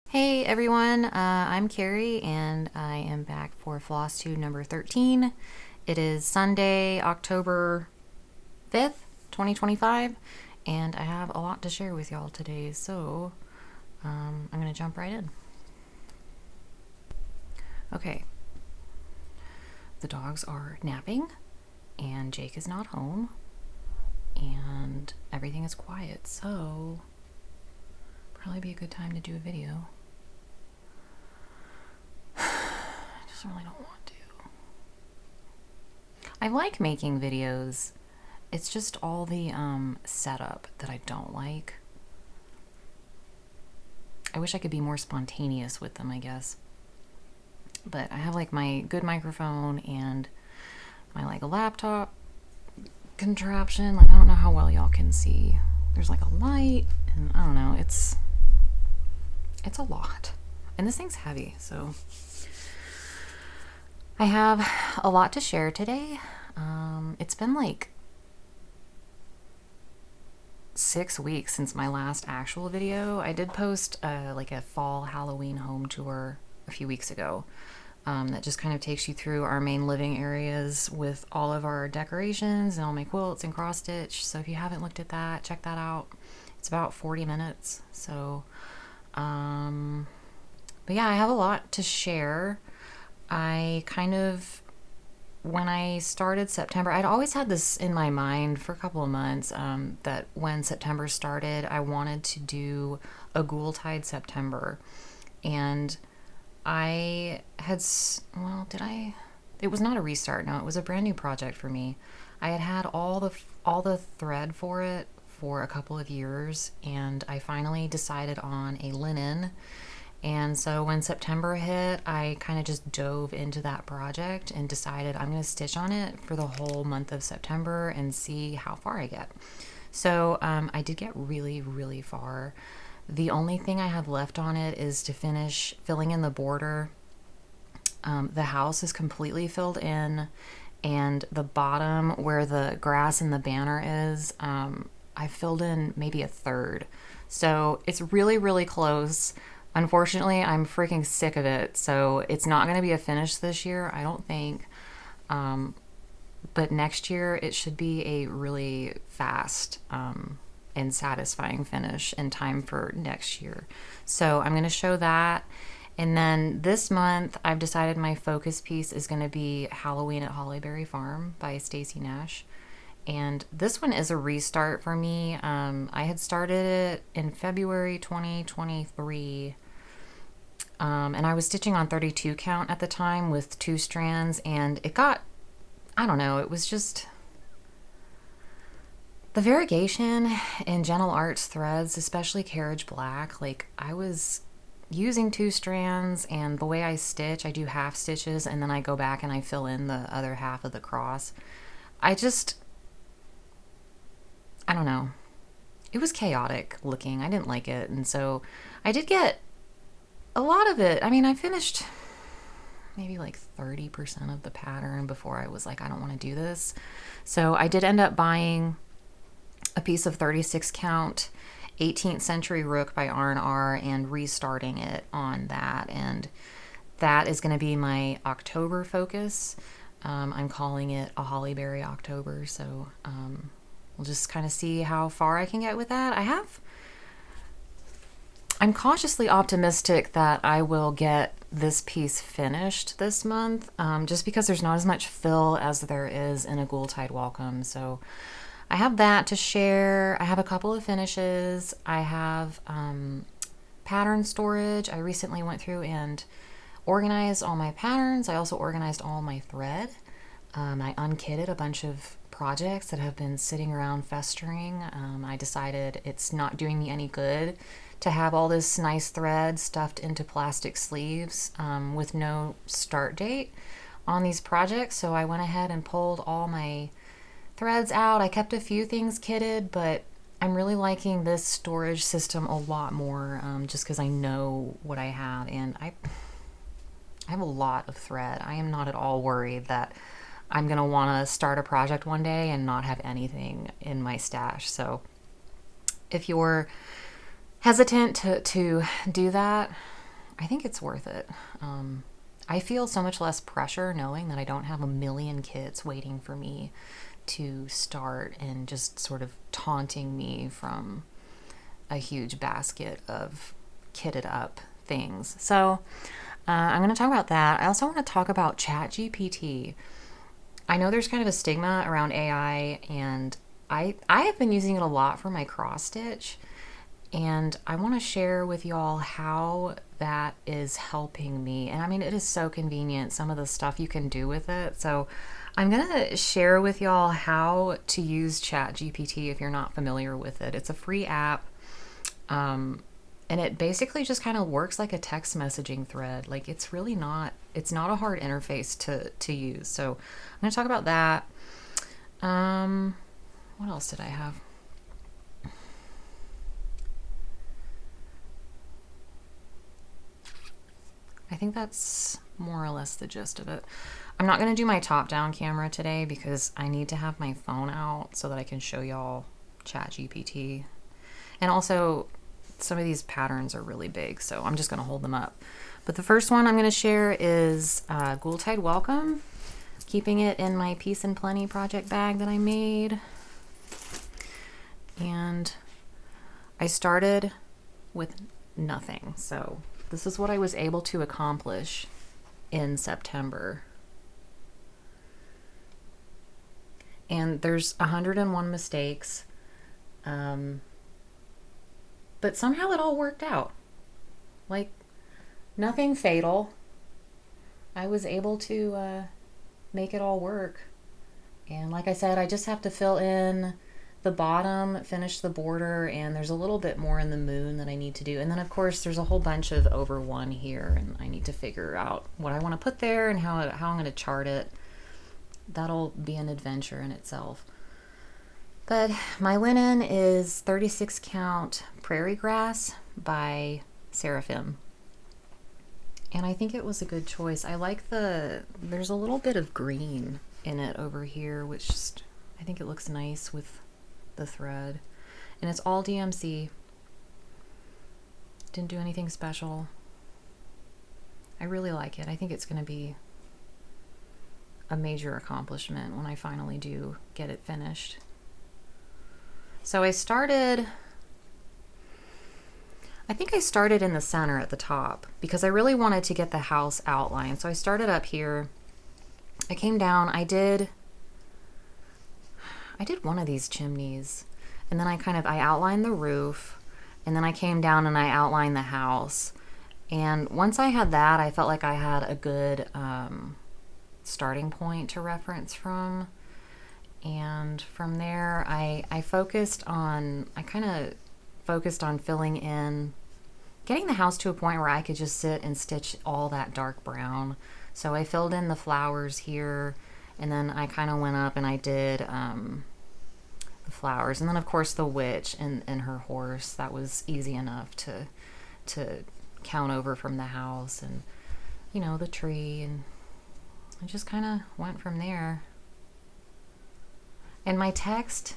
Hey everyone, I'm Carrie and I am back for Flosstube number 13. It is Sunday, October 5th, 2025, and I have a lot to share with y'all today, so I'm going to jump right in. Okay, the dogs are napping and Jake is not home and everything is quiet, so probably be a good time to do a video. I really don't want to. I like making videos. It's just all the setup that I don't like. I wish I could be more spontaneous with them, I guess. But I have like my good microphone and my like laptop contraption. Like I don't know how well y'all can see. There's like a light and I don't know, it's a lot. And this thing's heavy, so I have a lot to share today. It's been like 6 weeks since my last actual video. I did post like a fall Halloween home tour a few weeks ago that just kind of takes you through our main living areas with all of our decorations and all my quilts and cross stitch. So if you haven't looked at that, check that out. It's about 40 minutes. So, but yeah, I have a lot to share. I kind of, when I started September, I'd always had this in my mind for a couple of months that when September started, I wanted to do a Ghoultide September. And I had, well, did I? It was not a restart, no, it was a brand new project for me. I had had all the thread for it for a couple of years, and I finally decided on a linen. And so when September hit, I kind of just dove into that project and decided I'm going to stitch on it for the whole month of September and see how far I get. So I did get really, really far. The only thing I have left on it is to finish filling in the border. The house is completely filled in, and the bottom where the grass and the banner is, I filled in maybe a third. So it's really, really close. Unfortunately, I'm freaking sick of it, so it's not going to be a finish this year, I don't think. But next year, it should be a really fast and satisfying finish in time for next year. So I'm going to show that. And then this month, I've decided my focus piece is going to be Halloween at Hollyberry Farm by Stacey Nash. And this one is a restart for me. I had started it in February 2023. And I was stitching on 32 count at the time with 2 strands, and it got, I don't know, it was just the variegation in Gentle Arts threads, especially Carriage Black. Like I was using 2 strands, and the way I stitch, I do half stitches and then I go back and I fill in the other half of the cross. I don't know. It was chaotic looking. I didn't like it. And so I did get a lot of it. I mean, I finished maybe like 30% of the pattern before I was like, I don't want to do this. So I did end up buying a piece of 36 count 18th Century Rook by R&R and restarting it on that. And that is going to be my October focus. I'm calling it a Hollyberry October. So we'll just kind of see how far I can get with that. I'm cautiously optimistic that I will get this piece finished this month, just because there's not as much fill as there is in a Ghoultide Welcome. So I have that to share. I have a couple of finishes. I have pattern storage. I recently went through and organized all my patterns. I also organized all my thread. I unkitted a bunch of projects that have been sitting around festering. I decided it's not doing me any good to have all this nice thread stuffed into plastic sleeves with no start date on these projects. So I went ahead and pulled all my threads out. I kept a few things kitted, but I'm really liking this storage system a lot more just because I know what I have, and I have a lot of thread. I am not at all worried that I'm going to want to start a project one day and not have anything in my stash. So if you're hesitant to do that, I think it's worth it. I feel so much less pressure knowing that I don't have a million kits waiting for me to start and just sort of taunting me from a huge basket of kitted up things. So I'm going to talk about that. I also want to talk about ChatGPT. I know there's kind of a stigma around AI, and I have been using it a lot for my cross stitch, and I want to share with y'all how that is helping me. And I mean, it is so convenient, some of the stuff you can do with it. So I'm going to share with y'all how to use ChatGPT if you're not familiar with it. It's a free app. And it basically just kind of works like a text messaging thread. Like it's not a hard interface to use. So I'm going to talk about that. What else did I have? I think that's more or less the gist of it. I'm not going to do my top-down camera today because I need to have my phone out so that I can show y'all ChatGPT. And also, some of these patterns are really big, so I'm just going to hold them up. But the first one I'm going to share is Ghoultide Welcome. Keeping it in my Peace and Plenty project bag that I made. And I started with nothing. So this is what I was able to accomplish in September. And there's 101 mistakes. But somehow it all worked out. Like, nothing fatal. I was able to make it all work. And like I said, I just have to fill in the bottom, finish the border, and there's a little bit more in the moon that I need to do. And then, of course, there's a whole bunch of over one here, and I need to figure out what I want to put there and how I'm going to chart it. That'll be an adventure in itself. But my linen is 36 count Prairie Grass by Seraphim. And I think it was a good choice. I like there's a little bit of green in it over here, which just, I think it looks nice with the thread. And it's all DMC. Didn't do anything special. I really like it. I think it's going to be a major accomplishment when I finally do get it finished. So I think I started in the center at the top because I really wanted to get the house outline. So I started up here. I came down. I did one of these chimneys, and then I outlined the roof, and then I came down and I outlined the house. And once I had that, I felt like I had a good starting point to reference from. And from there, I kind of focused on filling in, getting the house to a point where I could just sit and stitch all that dark brown. So I filled in the flowers here, and then I kind of went up and I did the flowers. And then, of course, the witch and her horse. That was easy enough to count over from the house, and, you know, the tree. And I just kind of went from there. And my text,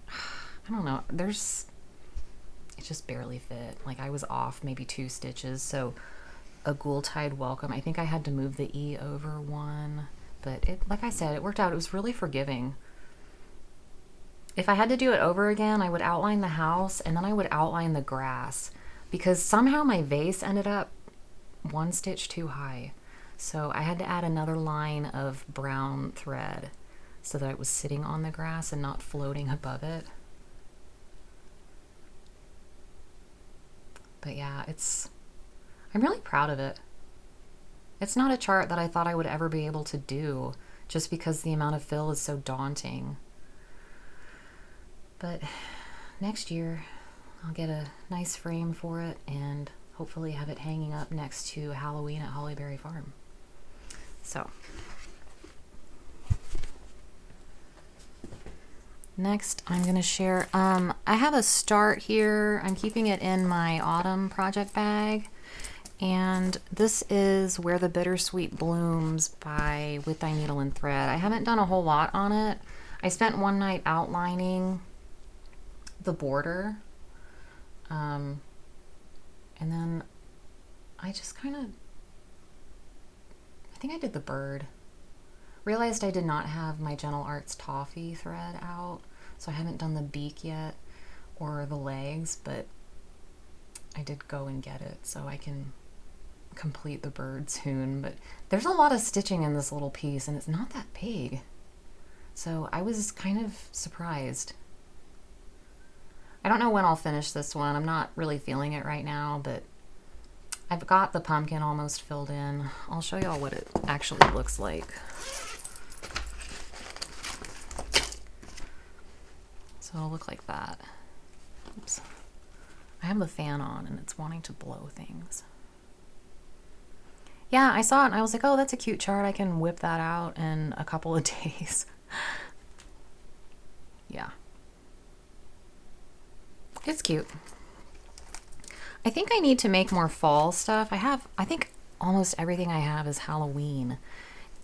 I don't know, it just barely fit. Like, I was off maybe 2 stitches. So a Ghoultide Welcome, I think I had to move the E over one, but like I said, it worked out. It was really forgiving. If I had to do it over again, I would outline the house and then I would outline the grass, because somehow my vase ended up 1 stitch too high. So I had to add another line of brown thread so that it was sitting on the grass and not floating above it. But yeah, I'm really proud of it. It's not a chart that I thought I would ever be able to do, just because the amount of fill is so daunting. But next year, I'll get a nice frame for it and hopefully have it hanging up next to Halloween at Hollyberry Farm. So next, I'm going to share, I have a start here. I'm keeping it in my autumn project bag. And this is Where the Bittersweet Blooms by With Thy Needle and Thread. I haven't done a whole lot on it. I spent one night outlining the border. And then I just kind of, I think I did the bird. Realized I did not have my Gentle Arts Toffee thread out, so I haven't done the beak yet or the legs, but I did go and get it so I can complete the bird soon. But there's a lot of stitching in this little piece and it's not that big, so I was kind of surprised. I don't know when I'll finish this one. I'm not really feeling it right now, but I've got the pumpkin almost filled in. I'll show y'all what it actually looks like. So it'll look like that. Oops. I have the fan on and it's wanting to blow things. Yeah, I saw it and I was like, oh, that's a cute chart. I can whip that out in a couple of days. Yeah. It's cute. I think I need to make more fall stuff. I think almost everything I have is Halloween.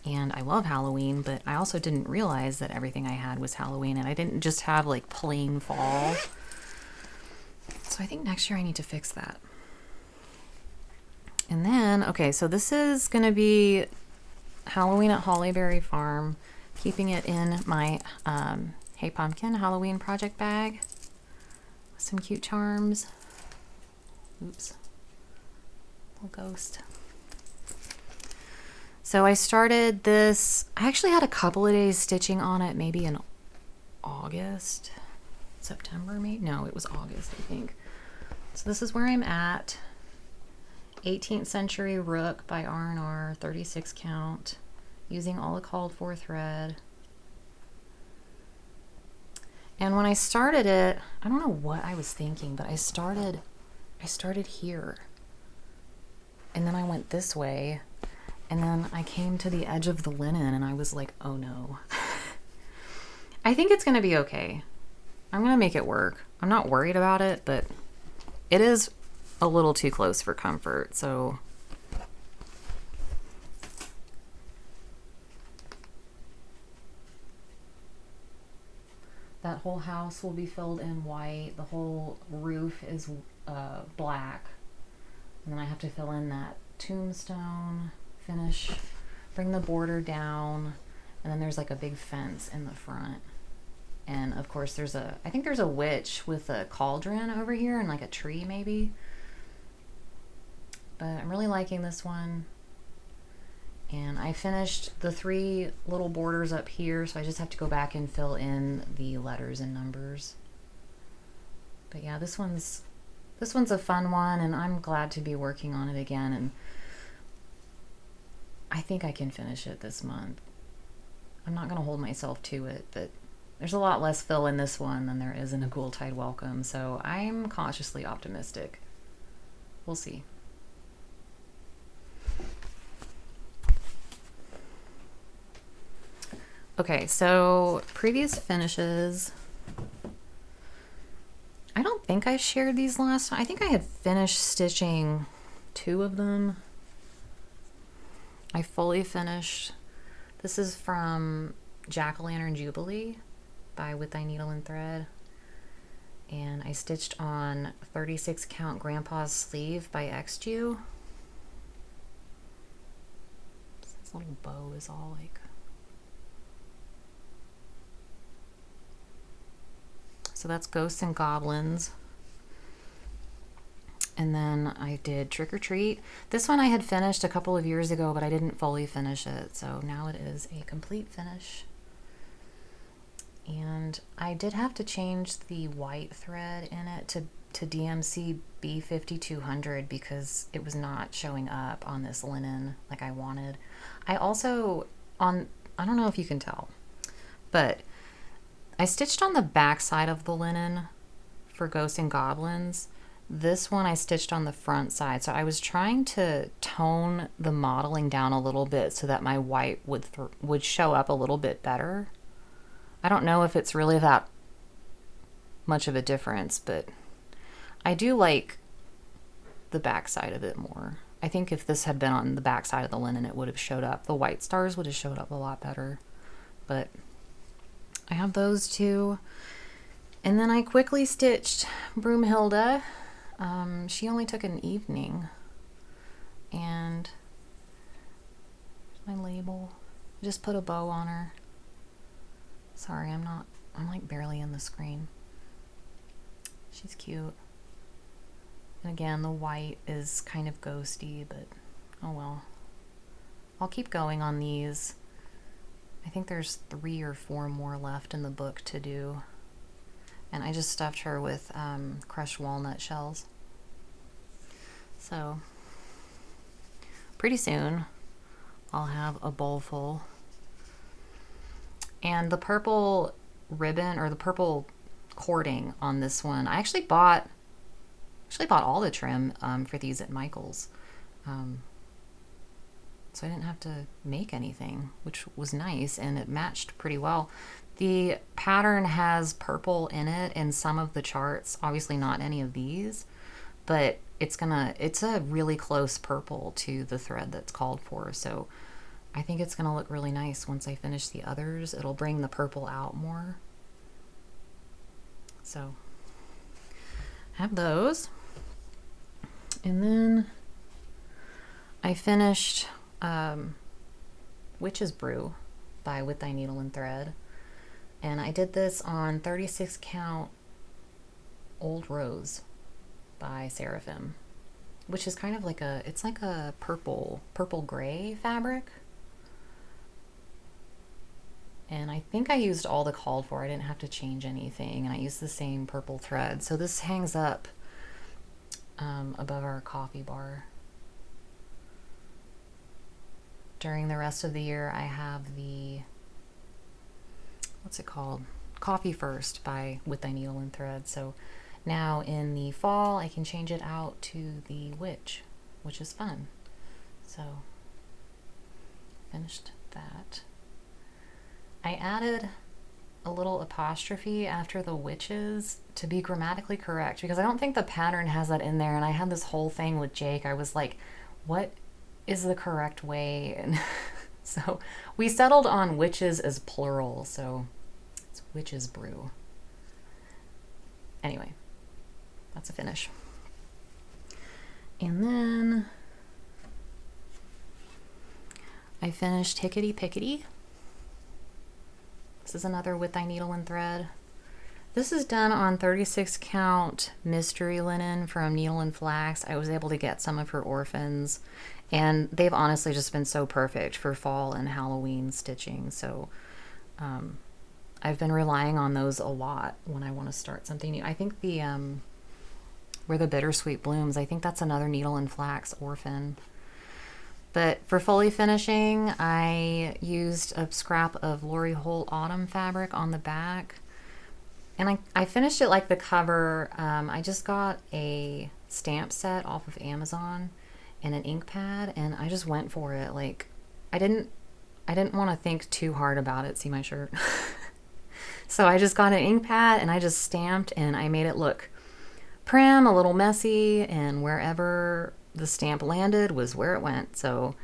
And I love Halloween, but I also didn't realize that everything I had was Halloween, and I didn't just have like plain fall. So I think next year I need to fix that. And then, okay, so this is gonna be Halloween at Hollyberry Farm, keeping it in my Hey Pumpkin Halloween project bag with some cute charms. Oops, little ghost. So I started this, I actually had a couple of days stitching on it, maybe in August, September maybe? No, it was August, I think. So this is where I'm at. 18th Century Rook by R&R, 36 count, using all the called for thread. And when I started it, I don't know what I was thinking, but I started here. And then I went this way. And then I came to the edge of the linen and I was like, oh no. I think it's gonna be okay. I'm gonna make it work. I'm not worried about it, but it is a little too close for comfort, so. That whole house will be filled in white. The whole roof is black. And then I have to fill in that tombstone. Finish, bring the border down, and then there's like a big fence in the front. And of course there's I think there's a witch with a cauldron over here and like a tree maybe. But I'm really liking this one. And I finished the 3 little borders up here, so I just have to go back and fill in the letters and numbers. But yeah, this one's a fun one, and I'm glad to be working on it again, and I think I can finish it this month. I'm not going to hold myself to it, but there's a lot less fill in this one than there is in a Ghoultide Welcome, so I'm cautiously optimistic. We'll see. Okay, so previous finishes. I don't think I shared these last time. I think I had finished stitching 2 of them. I fully finished. This is from Jack-O-Lantern Jubilee by With Thy Needle and Thread. And I stitched on 36 count Grandpa's Sleeve by XJU. This little bow is all like... So that's Ghosts and Goblins. And then I did Trick or Treat. This one I had finished a couple of years ago, but I didn't fully finish it. So now it is a complete finish. And I did have to change the white thread in it to DMC B5200 because it was not showing up on this linen like I wanted. I also, I don't know if you can tell, but I stitched on the back side of the linen for Ghosts and Goblins. This one I stitched on the front side, so I was trying to tone the modeling down a little bit so that my white would show up a little bit better. I don't know if it's really that much of a difference, but I do like the back side of it more. I think if this had been on the back side of the linen, it would have showed up. The white stars would have showed up a lot better, but I have those 2. And then I quickly stitched Broomhilda. She only took an evening. Just put a bow on her. Sorry, I'm like barely in the screen. She's cute. And again, the white is kind of ghosty, but oh well. I'll keep going on these. I think there's 3 or 4 more left in the book to do. And I just stuffed her with crushed walnut shells. So pretty soon I'll have a bowl full. And the purple ribbon, or the purple cording on this one, I actually bought all the trim for these at Michael's. So I didn't have to make anything, which was nice, and it matched pretty well. The pattern has purple in it in some of the charts, obviously not any of these, but it's a really close purple to the thread that's called for, so I think it's gonna look really nice once I finish the others. It'll bring the purple out more. So I have those. And then I finished Witch's Brew by With Thy Needle and Thread. And I did this on 36 count Old Rose by Seraphim, which is kind of like it's like a purple gray fabric. And I think I used all the called for. I didn't have to change anything, and I used the same purple thread. So this hangs up above our coffee bar. During the rest of the year, I have the, what's it called? Coffee First by With Thy Needle and Thread. So now in the fall, I can change it out to the witch, which is fun. So finished that. I added a little apostrophe after the witches to be grammatically correct, because I don't think the pattern has that in there. And I had this whole thing with Jake. I was like, what is the correct way? And so we settled on witches as plural, so it's Witch's Brew. Anyway, that's a finish. And then I finished Hickety Pickety. This is another With Thy Needle and Thread. This is done on 36 count mystery linen from Needle and Flax. I was able to get some of her orphans, and they've honestly just been so perfect for fall and Halloween stitching. So I've been relying on those a lot when I want to start something new. I think the Where the Bittersweet Blooms, I think that's another Needle and Flax orphan. But for fully finishing, I used a scrap of Lori Holt Autumn fabric on the back. And I finished it like the cover. I just got a stamp set off of Amazon and an ink pad, and I just went for it. Like, I didn't want to think too hard about it. See my shirt? So I just got an ink pad and I just stamped, and I made it look prim, a little messy, and wherever the stamp landed was where it went. So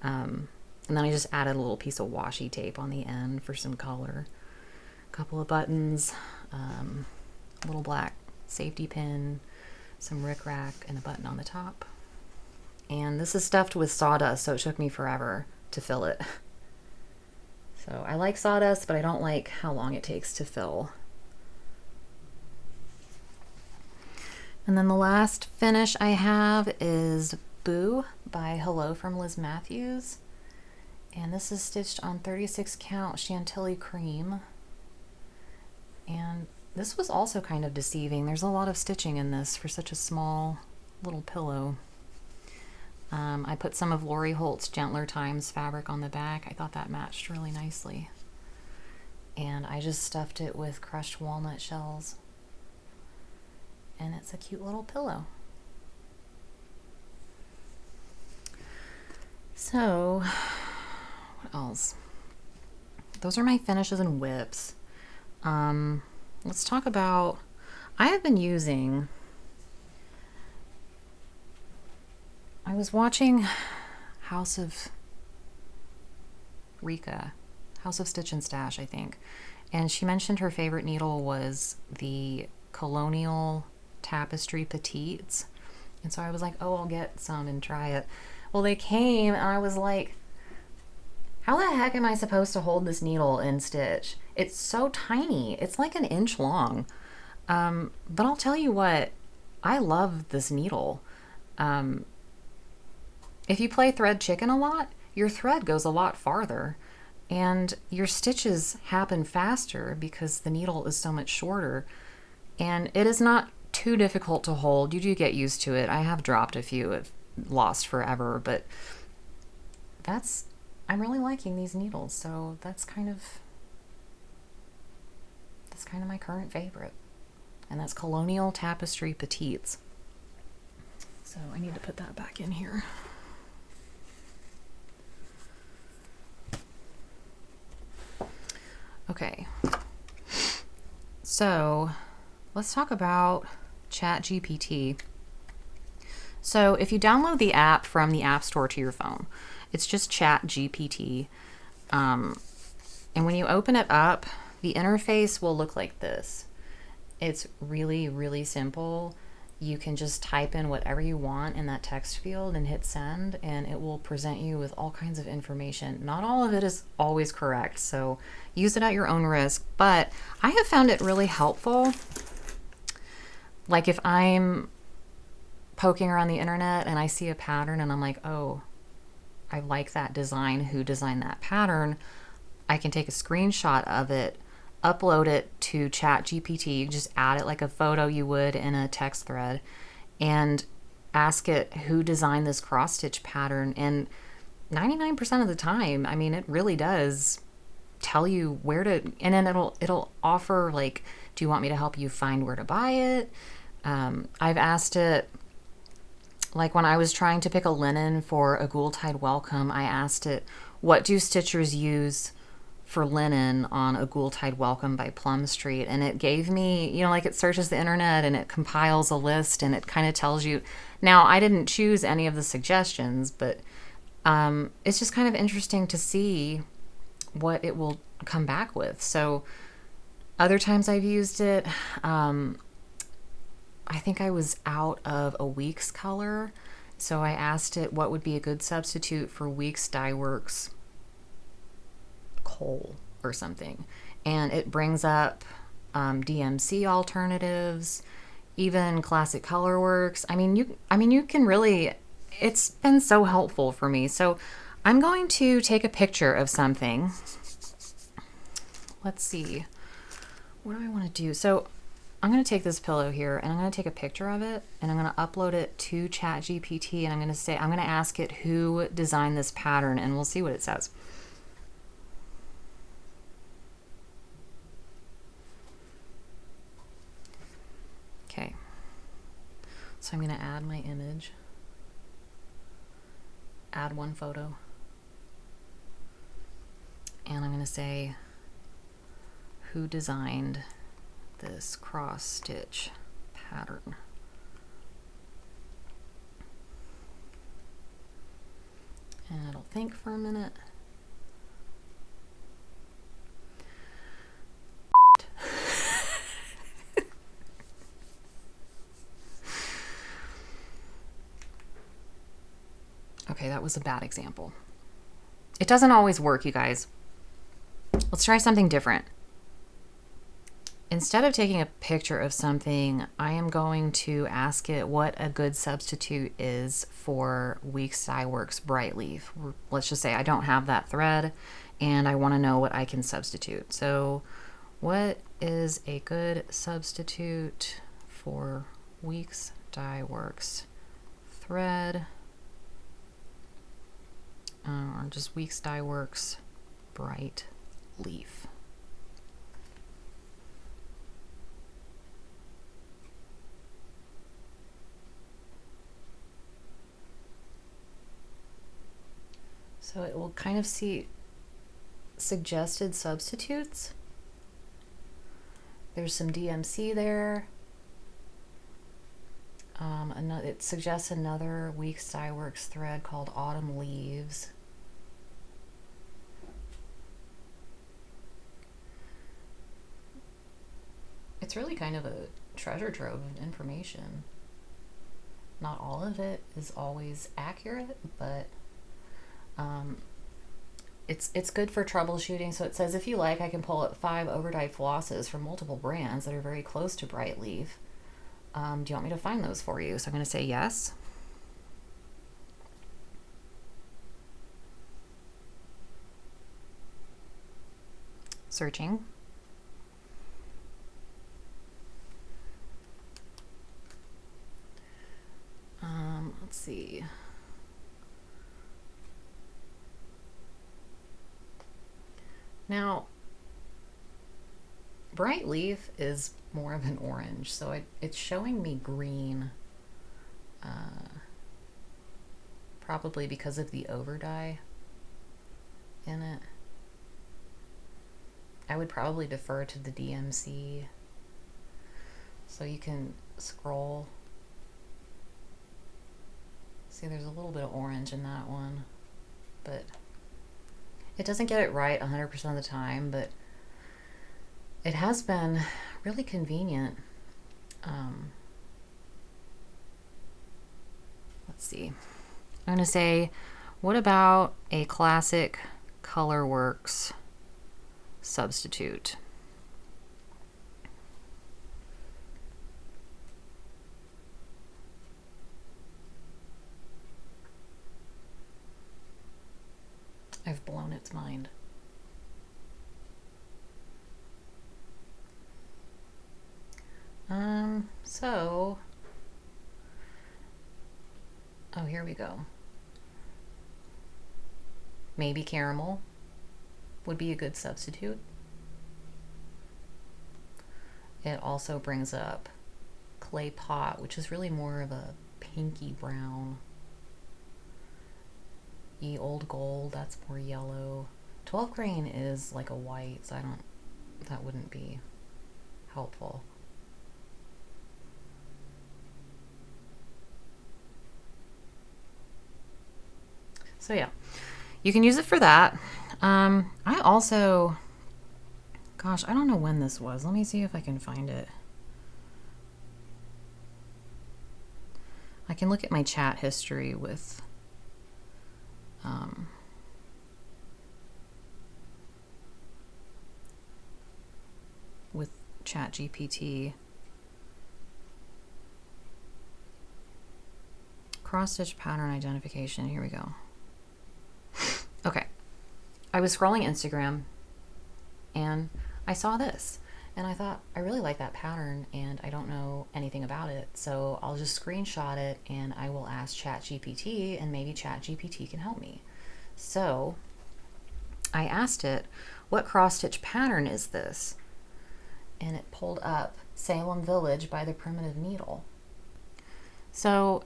and then I just added a little piece of washi tape on the end for some color, a couple of buttons, a little black safety pin, some rickrack, and a button on the top. And this is stuffed with sawdust, so it took me forever to fill it. So I like sawdust, but I don't like how long it takes to fill. And then the last finish I have is Boo by Hello from Liz Matthews. And this is stitched on 36 count Chantilly cream. And this was also kind of deceiving. There's a lot of stitching in this for such a small little pillow. I put some of Lori Holt's Gentler Times fabric on the back. I thought that matched really nicely. And I just stuffed it with crushed walnut shells. And it's a cute little pillow. So, what else? Those are my finishes and whips. Let's talk about, I have been using, I was watching House of Stitch and Stash, I think. And she mentioned her favorite needle was the Colonial Tapestry Petites. And so I was like, oh, I'll get some and try it. Well, they came and I was like, How the heck am I supposed to hold this needle and stitch? It's so tiny. It's like an inch long. But I'll tell you what, I love this needle. If you play thread chicken a lot, your thread goes a lot farther and your stitches happen faster because the needle is so much shorter. And it is not too difficult to hold. You do get used to it. I have dropped a few, I've lost forever, but I'm really liking these needles. So that's kind of my current favorite. And that's Colonial Tapestry Petites. So I need to put that back in here. Okay. So let's talk about ChatGPT. So if you download the app from the App Store to your phone, it's just ChatGPT. And when you open it up, the interface will look like this. It's really, really simple. You can just type in whatever you want in that text field and hit send, and it will present you with all kinds of information. Not all of it is always correct, so use it at your own risk, but I have found it really helpful. Like if I'm poking around the internet and I see a pattern and I'm like, oh, I like that design, who designed that pattern, I can take a screenshot of it, upload it to ChatGPT, just add it like a photo you would in a text thread, and ask it who designed this cross stitch pattern. And 99% of the time, I mean, it really does tell you where to, and then it'll offer like, do you want me to help you find where to buy it? I've asked it, like when I was trying to pick a linen for a Ghoultide welcome, I asked it, what do stitchers use for linen on a Ghoultide welcome by Plum Street? And it gave me, you know, like it searches the internet and it compiles a list and it kind of tells you. Now, I didn't choose any of the suggestions, but it's just kind of interesting to see what it will come back with. So other times I've used it, I think I was out of a Weeks color, so I asked it what would be a good substitute for Weeks Dye Works coal or something, and it brings up DMC alternatives, even Classic Colorworks. I mean, you can really, it's been so helpful for me. So I'm going to take a picture of something. Let's see, what do I want to do? So I'm going to take this pillow here and I'm going to take a picture of it and I'm going to upload it to ChatGPT, and I'm going to ask it who designed this pattern, and we'll see what it says. Okay, so I'm going to add my image, add one photo, and I'm going to say, who designed this cross stitch pattern? And it'll think for a minute. Okay, that was a bad example. It doesn't always work, you guys. Let's try something different. Instead of taking a picture of something, I am going to ask it what a good substitute is for Weeks Dye Works Bright Leaf. Let's just say I don't have that thread and I want to know what I can substitute. So what is a good substitute for Weeks Dye Works thread, or just Weeks Dye Works Bright Leaf? So it will kind of see suggested substitutes. There's some DMC there. It suggests another Weeks Dye Works thread called Autumn Leaves. It's really kind of a treasure trove of information. Not all of it is always accurate, but it's good for troubleshooting. So it says, if you like, I can pull up 5 overdyed flosses from multiple brands that are very close to Bright Leaf. Do you want me to find those for you? So I'm going to say yes. Searching. Let's see. Now, Bright Leaf is more of an orange, so it's showing me green, probably because of the overdye in it. I would probably defer to the DMC, so you can scroll. See, there's a little bit of orange in that one, but it doesn't get it right 100% of the time, but it has been really convenient. Let's see. I'm going to say, what about a classic Colorworks substitute? I've blown its mind. So, oh, here we go. Maybe caramel would be a good substitute. It also brings up clay pot, which is really more of a pinky brown. Ye Old Gold, that's more yellow. 12 grain is like a white, so that wouldn't be helpful. So yeah, you can use it for that. I also, gosh, I don't know when this was. Let me see if I can find it. I can look at my chat history with ChatGPT. Cross-stitch pattern identification. Here we go. Okay. I was scrolling Instagram and I saw this and I thought, I really like that pattern and I don't know anything about it. So I'll just screenshot it and I will ask ChatGPT and maybe ChatGPT can help me. So I asked it, what cross-stitch pattern is this? And it pulled up Salem Village by the Primitive Needle. So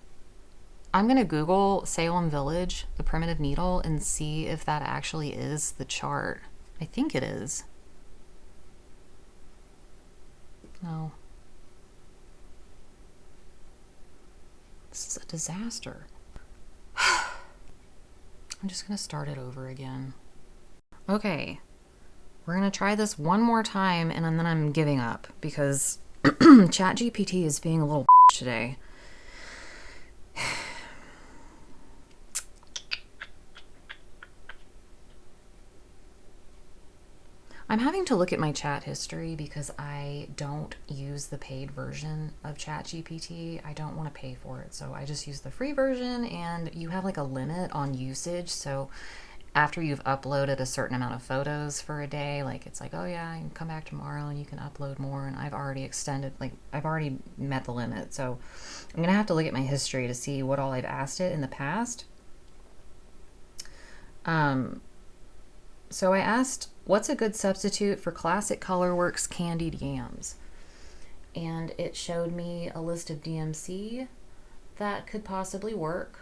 I'm going to Google Salem Village, the Primitive Needle, and see if that actually is the chart. I think it is. No. This is a disaster. I'm just going to start it over again. Okay. We're going to try this one more time and then I'm giving up because ChatGPT is being a little today. I'm having to look at my chat history because I don't use the paid version of ChatGPT. I don't want to pay for it, so I just use the free version, and you have like a limit on usage. So after you've uploaded a certain amount of photos for a day, like it's like, oh yeah, you can come back tomorrow and you can upload more, and I've already extended, like I've already met the limit. So I'm gonna have to look at my history to see what all I've asked it in the past. So I asked, what's a good substitute for classic Colorworks candied yams? And it showed me a list of DMC that could possibly work.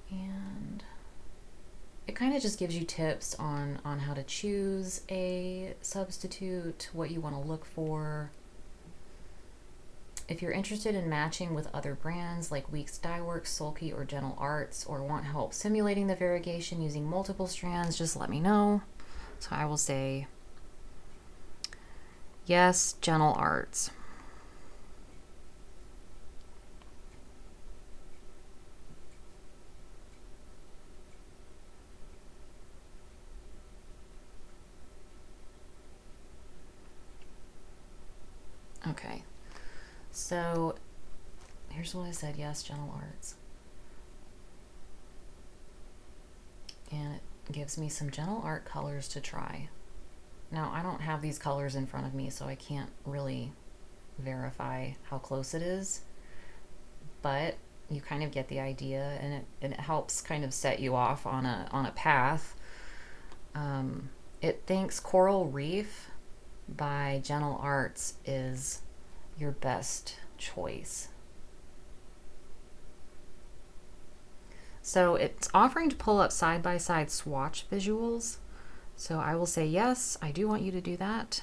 And it kind of just gives you tips on how to choose a substitute, what you want to look for. If you're interested in matching with other brands like Weeks Dye Works, Sulky, or Gentle Arts, or want help simulating the variegation using multiple strands, just let me know. So I will say, yes, Gentle Arts. Okay, so here's what I said. Yes, Gentle Arts. And it gives me some Gentle Art colors to try. Now, I don't have these colors in front of me, so I can't really verify how close it is, but you kind of get the idea, and it helps kind of set you off on a path. It thinks Coral Reef by Gentle Arts is your best choice. So it's offering to pull up side-by-side swatch visuals. So I will say, yes, I do want you to do that.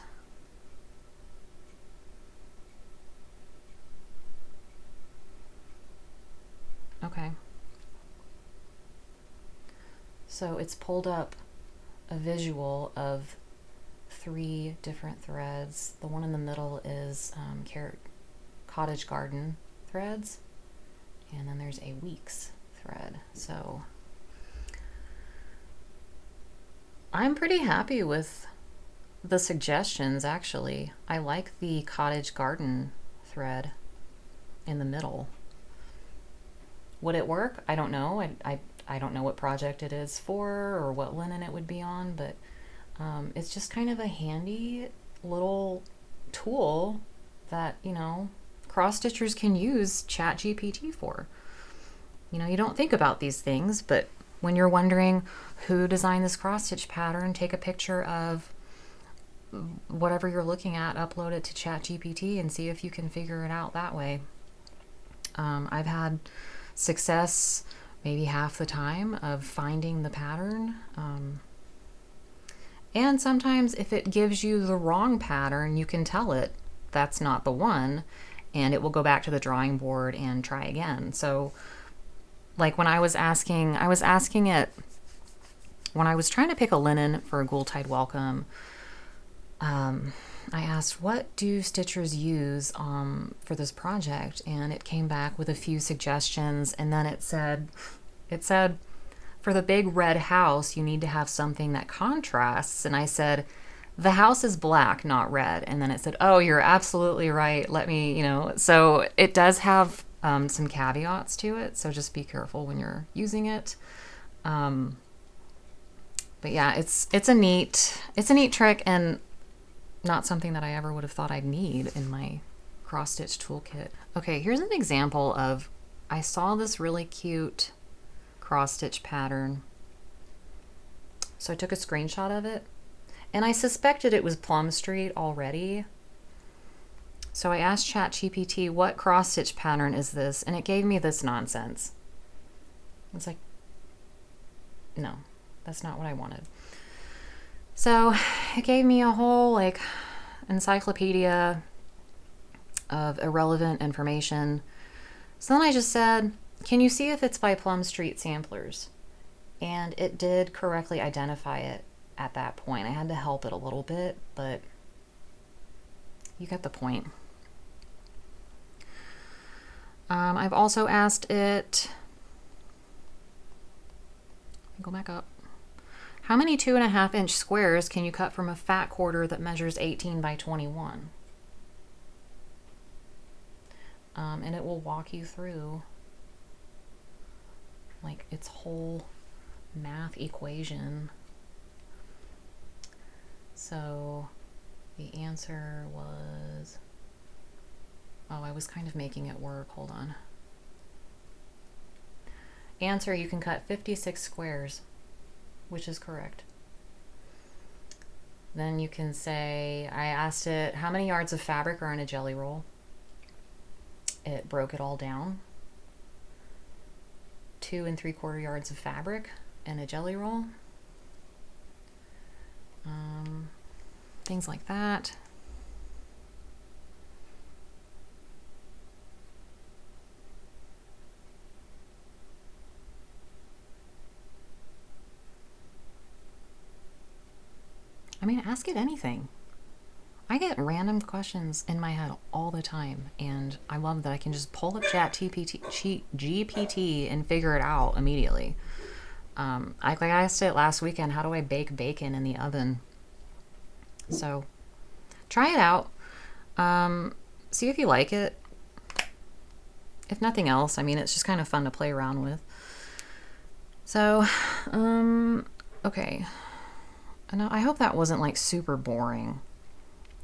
Okay. So it's pulled up a visual of 3 different threads. The one in the middle is Cottage Garden threads, and then there's a Weeks thread. So I'm pretty happy with the suggestions, actually. I like the Cottage Garden thread in the middle. Would it work? I don't know. I don't know what project it is for or what linen it would be on, but it's just kind of a handy little tool that, you know, cross stitchers can use ChatGPT for. You know, you don't think about these things, but when you're wondering who designed this cross stitch pattern, take a picture of whatever you're looking at, upload it to ChatGPT, and see if you can figure it out that way. I've had success maybe half the time of finding the pattern. And sometimes if it gives you the wrong pattern, you can tell it that's not the one, and it will go back to the drawing board and try again. So like when I was asking it, when I was trying to pick a linen for a Ghoultide welcome, I asked, what do stitchers use for this project? And it came back with a few suggestions, and then it said, for the big red house, you need to have something that contrasts. And I said, the house is black, not red. And then it said, oh, you're absolutely right. Let me, you know, so it does have some caveats to it, so just be careful when you're using it. But yeah, it's a neat trick, and not something that I ever would have thought I'd need in my cross stitch toolkit. Okay, here's an example of, I saw this really cute cross stitch pattern, so I took a screenshot of it, and I suspected it was Plum Street already. So I asked ChatGPT, what cross stitch pattern is this? And it gave me this nonsense. It's like, no, that's not what I wanted. So it gave me a whole like encyclopedia of irrelevant information. So then I just said, can you see if it's by Plum Street Samplers? And it did correctly identify it at that point. I had to help it a little bit, but you get the point. I've also asked it, go back up, how many 2.5 inch squares can you cut from a fat quarter that measures 18 by 21? And it will walk you through like its whole math equation. So the answer was, oh, I was kind of making it work. Hold on. Answer, you can cut 56 squares, which is correct. Then you can say, I asked it, how many yards of fabric are in a jelly roll? It broke it all down. 2 3/4 yards of fabric in a jelly roll. Things like that. I mean, ask it anything. I get random questions in my head all the time, and I love that I can just pull up GPT and figure it out immediately. I asked it last weekend, how do I bake bacon in the oven? So try it out. see if you like it. If nothing else, I mean, it's just kind of fun to play around with. So, okay. And I hope that wasn't like super boring.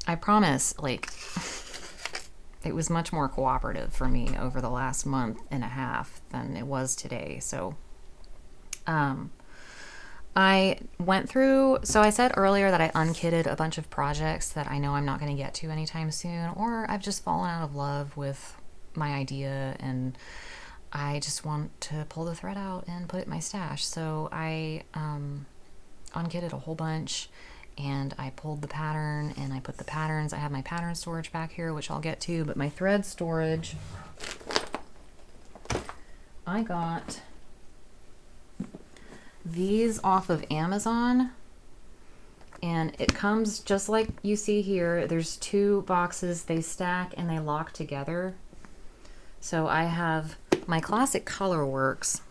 I promise, like, it was much more cooperative for me over the last month and a half than it was today. So, I went through, so I said earlier that I unkitted a bunch of projects that I know I'm not going to get to anytime soon, or I've just fallen out of love with my idea and I just want to pull the thread out and put it in my stash. So I unkitted a whole bunch and I pulled the pattern and I put the patterns. I have my pattern storage back here, which I'll get to, but my thread storage, I got these off of Amazon, and it comes just like you see here. There's 2 boxes, they stack and they lock together. So I have my classic Colorworks,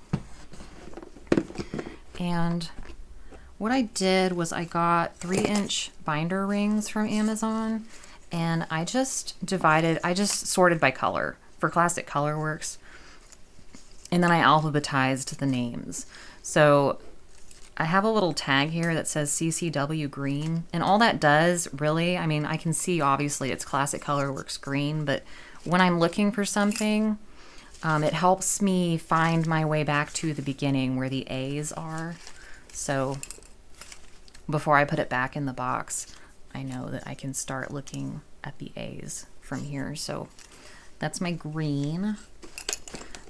and what I did was I got 3-inch binder rings from Amazon, and I just sorted by color for classic Colorworks, and then I alphabetized the names. So I have a little tag here that says CCW green, and all that does really, I mean, I can see obviously it's classic Colorworks green, but when I'm looking for something, it helps me find my way back to the beginning where the A's are. So before I put it back in the box, I know that I can start looking at the A's from here. So that's my green.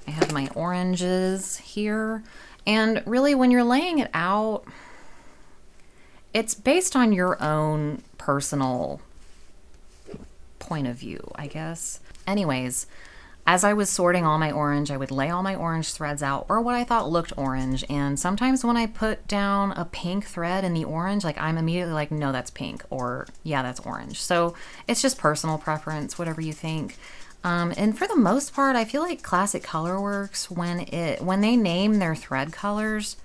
I have my oranges here. And really, when you're laying it out, it's based on your own personal point of view, I guess. Anyways, as I was sorting all my orange, I would lay all my orange threads out, or what I thought looked orange. And sometimes when I put down a pink thread in the orange, like I'm immediately like, no, that's pink, or yeah, that's orange. So it's just personal preference, whatever you think. And for the most part, I feel like classic Colorworks, when they name their thread colors,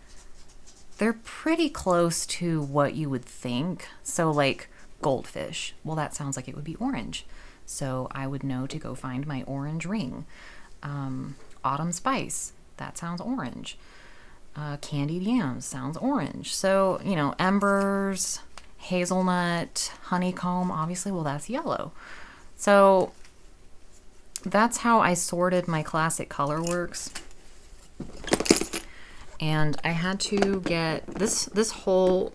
they're pretty close to what you would think. So like goldfish, well, that sounds like it would be orange. So I would know to go find my orange ring. Autumn spice, that sounds orange. Candied yams sounds orange. So, you know, embers, hazelnut, honeycomb, obviously, well, that's yellow. So that's how I sorted my classic Colorworks. And I had to get this whole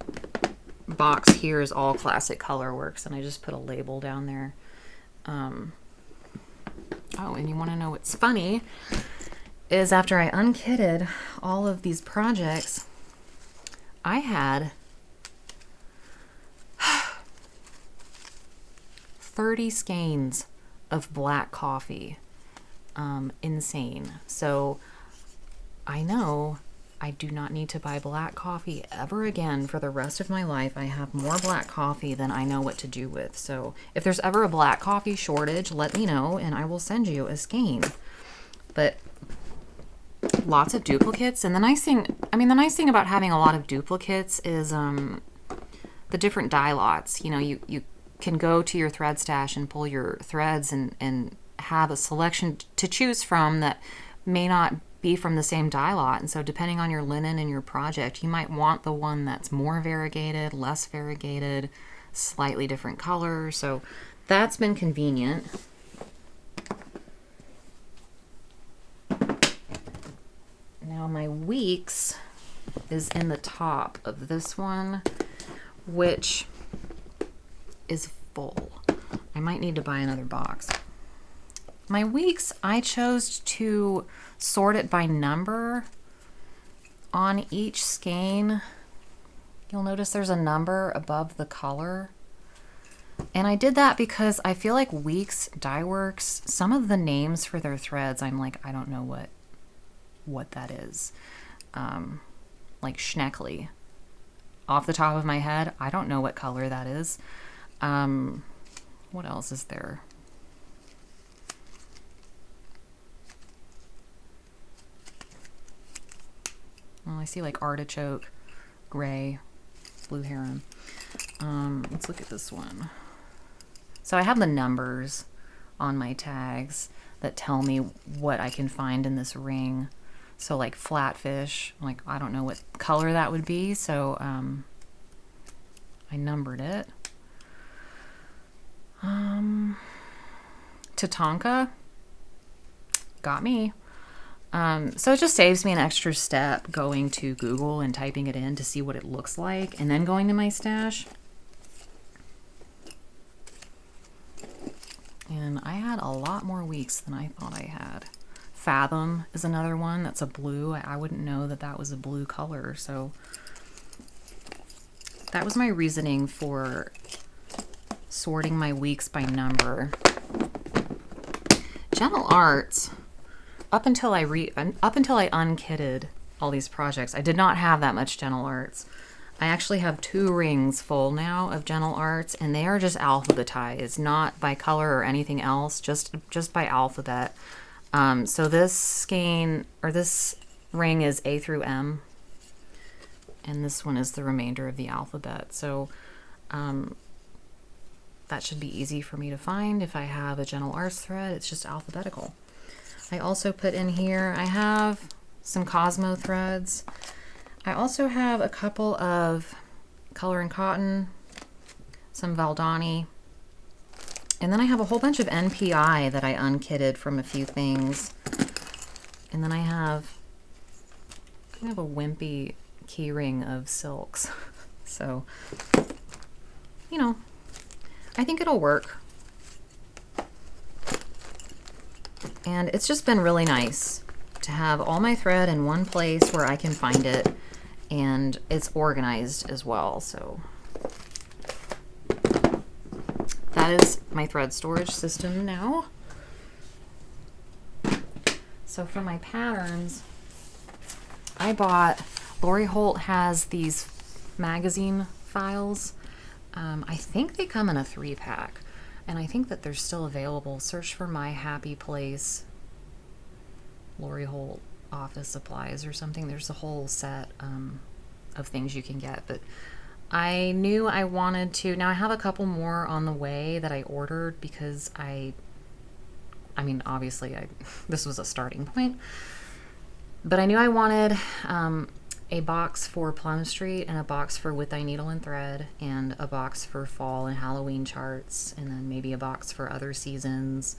box here is all classic Colorworks, and I just put a label down there. Oh, and you want to know what's funny is after I unkitted all of these projects, I had 30 skeins of black coffee. Insane. So I know I do not need to buy black coffee ever again for the rest of my life. I have more black coffee than I know what to do with. So if there's ever a black coffee shortage, let me know and I will send you a skein. But lots of duplicates. And the nice thing about having a lot of duplicates is the different dye lots. You know, you can go to your thread stash and pull your threads and have a selection to choose from that may not be from the same dye lot. And so depending on your linen and your project, you might want the one that's more variegated, less variegated, slightly different color. So that's been convenient. Now my weeks is in the top of this one, which is full. I might need to buy another box. My weeks, I chose to sort it by number. On each skein, you'll notice there's a number above the color. And I did that because I feel like Weeks Dye Works, some of the names for their threads, I'm like, I don't know what that is. Like Schneckley. Off the top of my head, I don't know what color that is. What else is there? Well, I see like artichoke, gray, blue heron. Let's look at this one. So I have the numbers on my tags that tell me what I can find in this ring. So like flatfish, like I don't know what color that would be, so I numbered it. Tatanka got me. So it just saves me an extra step going to Google and typing it in to see what it looks like and then going to my stash. And I had a lot more weeks than I thought I had. Fathom is another one that's a blue. I wouldn't know that that was a blue color, so that was my reasoning for sorting my weeks by number. Gentle Arts, up until I unkitted all these projects, I did not have that much Gentle Arts. I actually have 2 rings full now of Gentle Arts, and they are just alphabetized, not by color or anything else, just by alphabet. So this skein, or this ring, is A through M, and this one is the remainder of the alphabet. So that should be easy for me to find. If I have a Gentle Arts thread, it's just alphabetical. I also put in here, I have some Cosmo threads. I also have a couple of Color and Cotton, some Valdani, and then I have a whole bunch of NPI that I unkitted from a few things. And then I have kind of a wimpy key ring of silks. So, you know, I think it'll work. And it's just been really nice to have all my thread in one place where I can find it, and it's organized as well. So that is my thread storage system now. So for my patterns, I bought, Lori Holt has these magazine files. I think they come in a 3-pack, and I think that they're still available. Search for My Happy Place, Lori Holt office supplies or something. There's a whole set of things you can get, but I knew I wanted to. Now I have a couple more on the way that I ordered because I mean, obviously this was a starting point, but I knew I wanted a box for Plum Street and a box for With Thy Needle and Thread and a box for fall and Halloween charts, and then maybe a box for other seasons,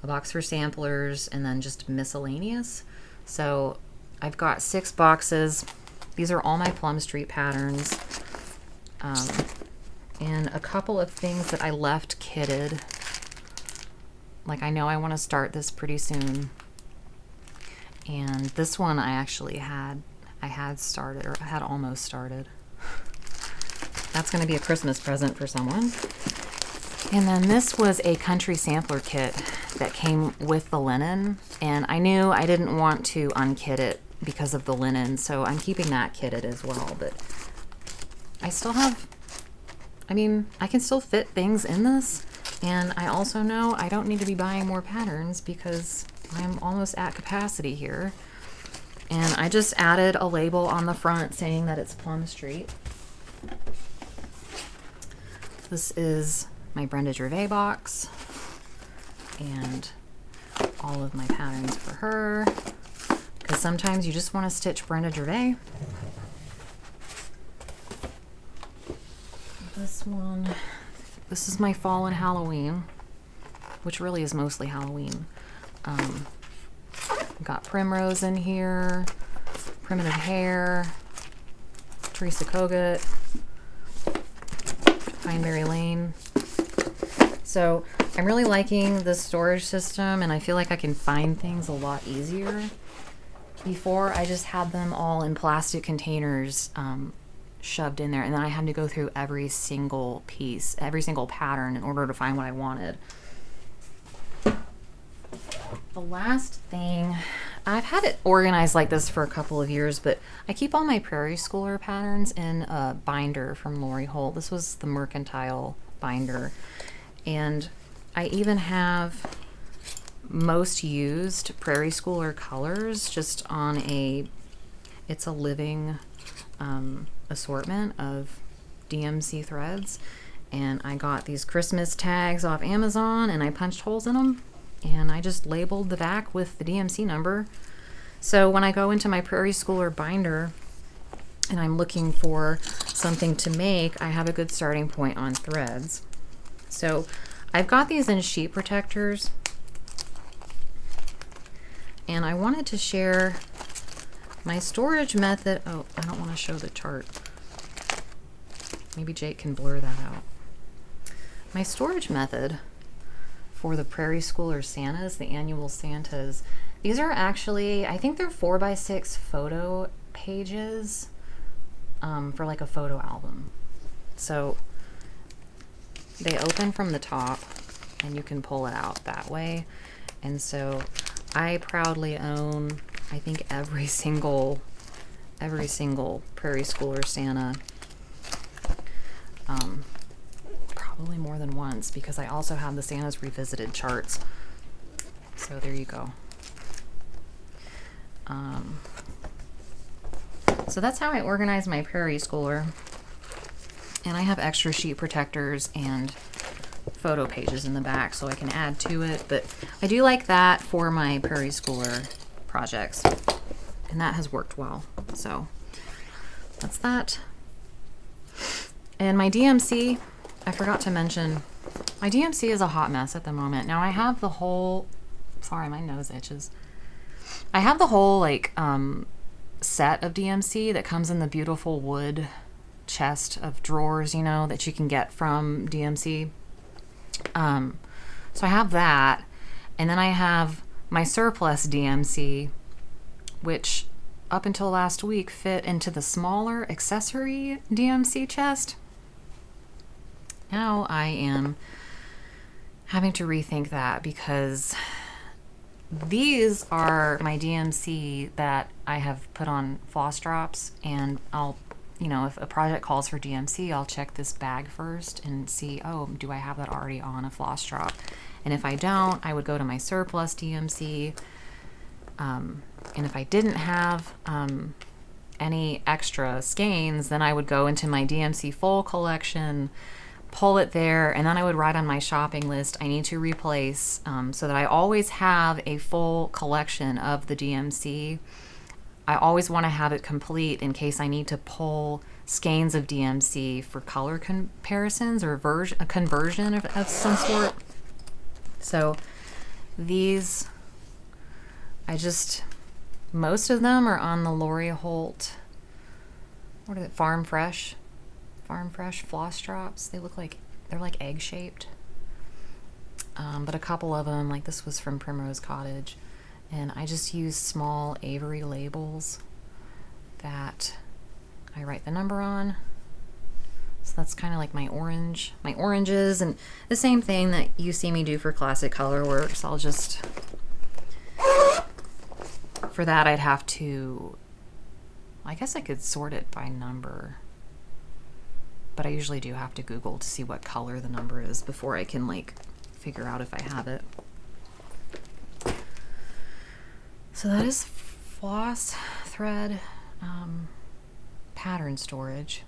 a box for samplers, and then just miscellaneous. So I've got 6 boxes. These are all my Plum Street patterns, and a couple of things that I left kitted. Like, I know I want to start this pretty soon, and this one I actually had started, or I had almost started. That's going to be a Christmas present for someone. And then this was a country sampler kit that came with the linen, and I knew I didn't want to unkit it because of the linen, so I'm keeping that kitted as well. But I still have, I mean, I can still fit things in this, and I also know I don't need to be buying more patterns because I'm almost at capacity here. And I just added a label on the front saying that it's Plum Street. This is my Brenda Gervais box and all of my patterns for her, because sometimes you just want to stitch Brenda Gervais. This one, this is my fall and Halloween, which really is mostly Halloween. Got Primrose in here, Primitive Hair, Teresa Kogut, Pine Mary Lane. So I'm really liking this storage system, and I feel like I can find things a lot easier. Before, I just had them all in plastic containers shoved in there, and then I had to go through every single piece, every single pattern in order to find what I wanted. The last thing, I've had it organized like this for a couple of years, but I keep all my Prairie Schooler patterns in a binder from Lori Holt. This was the Mercantile binder, and I even have most used Prairie Schooler colors just on a, it's a living assortment of DMC threads, And I got these Christmas tags off Amazon and I punched holes in them and I just labeled the back with the DMC number. So when I go into my Prairie Schooler binder and I'm looking for something to make, I have a good starting point on threads. So I've got these in sheet protectors, and I wanted to share my storage method. Oh, I don't want to show the chart. Maybe Jake can blur that out. My storage method for the Prairie Schooler Santas, the annual Santas, these are actually, I think they're 4x6 photo pages for like a photo album. So they open from the top and you can pull it out that way. And so I proudly own, I think, every single Prairie Schooler Santa. Probably more than once, because I also have the Santa's Revisited charts. So there you go. So that's how I organize my Prairie Schooler. And I have extra sheet protectors and photo pages in the back so I can add to it. But I do like that for my Prairie Schooler projects. And that has worked well. So that's that. And my DMC, I forgot to mention, my DMC is a hot mess at the moment. Now I have the whole, sorry, my nose itches. I have the whole like set of DMC that comes in the beautiful wood chest of drawers, you know, that you can get from DMC. So I have that, and then I have my surplus DMC, which up until last week fit into the smaller accessory DMC chest. Now I am having to rethink that, because these are my DMC that I have put on floss drops, and I'll, you know, if a project calls for DMC, I'll check this bag first and see, oh, do I have that already on a floss drop? And if I don't, I would go to my surplus DMC. And if I didn't have any extra skeins, then I would go into my DMC full collection, pull it there, and then I would write on my shopping list, I need to replace, so that I always have a full collection of the DMC. I always want to have it complete in case I need to pull skeins of DMC for color comparisons or a conversion of some sort. So these, most of them are on the Lori Holt, what is it, Farm Fresh floss drops. They look like, they're like egg shaped. But a couple of them, like this was from Primrose Cottage, and I just use small Avery labels that I write the number on. So that's kind of like my oranges, and the same thing that you see me do for Classic Colorworks. I'll just, for that I'd have to, I guess I could sort it by number, but I usually do have to Google to see what color the number is before I can like figure out if I have it. So that is floss thread pattern storage.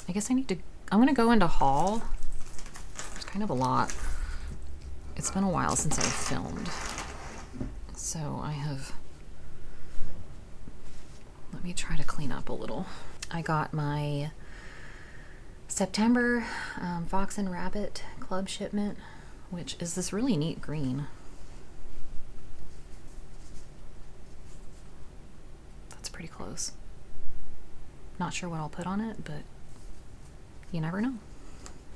I guess I'm gonna go into haul. There's kind of a lot. It's been a while since I filmed, so let me try to clean up a little. I got my September Fox and Rabbit Club shipment, which is this really neat green. That's pretty close. Not sure what I'll put on it, but you never know.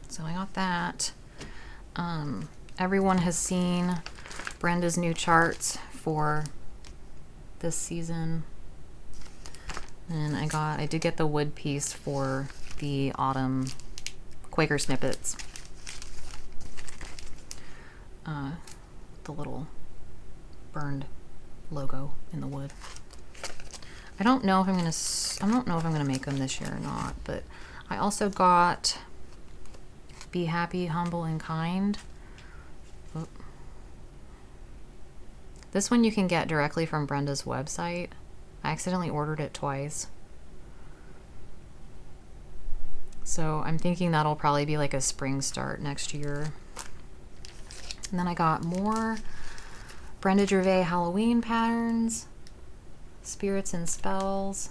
So I got that. Everyone has seen Brenda's new charts for this season. And I did get the wood piece for the autumn Quaker snippets. The little burned logo in the wood. I don't know if I'm gonna make them this year or not, but I also got Be Happy, Humble, and Kind. Oop. This one you can get directly from Brenda's website. I accidentally ordered it twice. So I'm thinking that'll probably be like a spring start next year. And then I got more Brenda Gervais Halloween patterns, Spirits and Spells.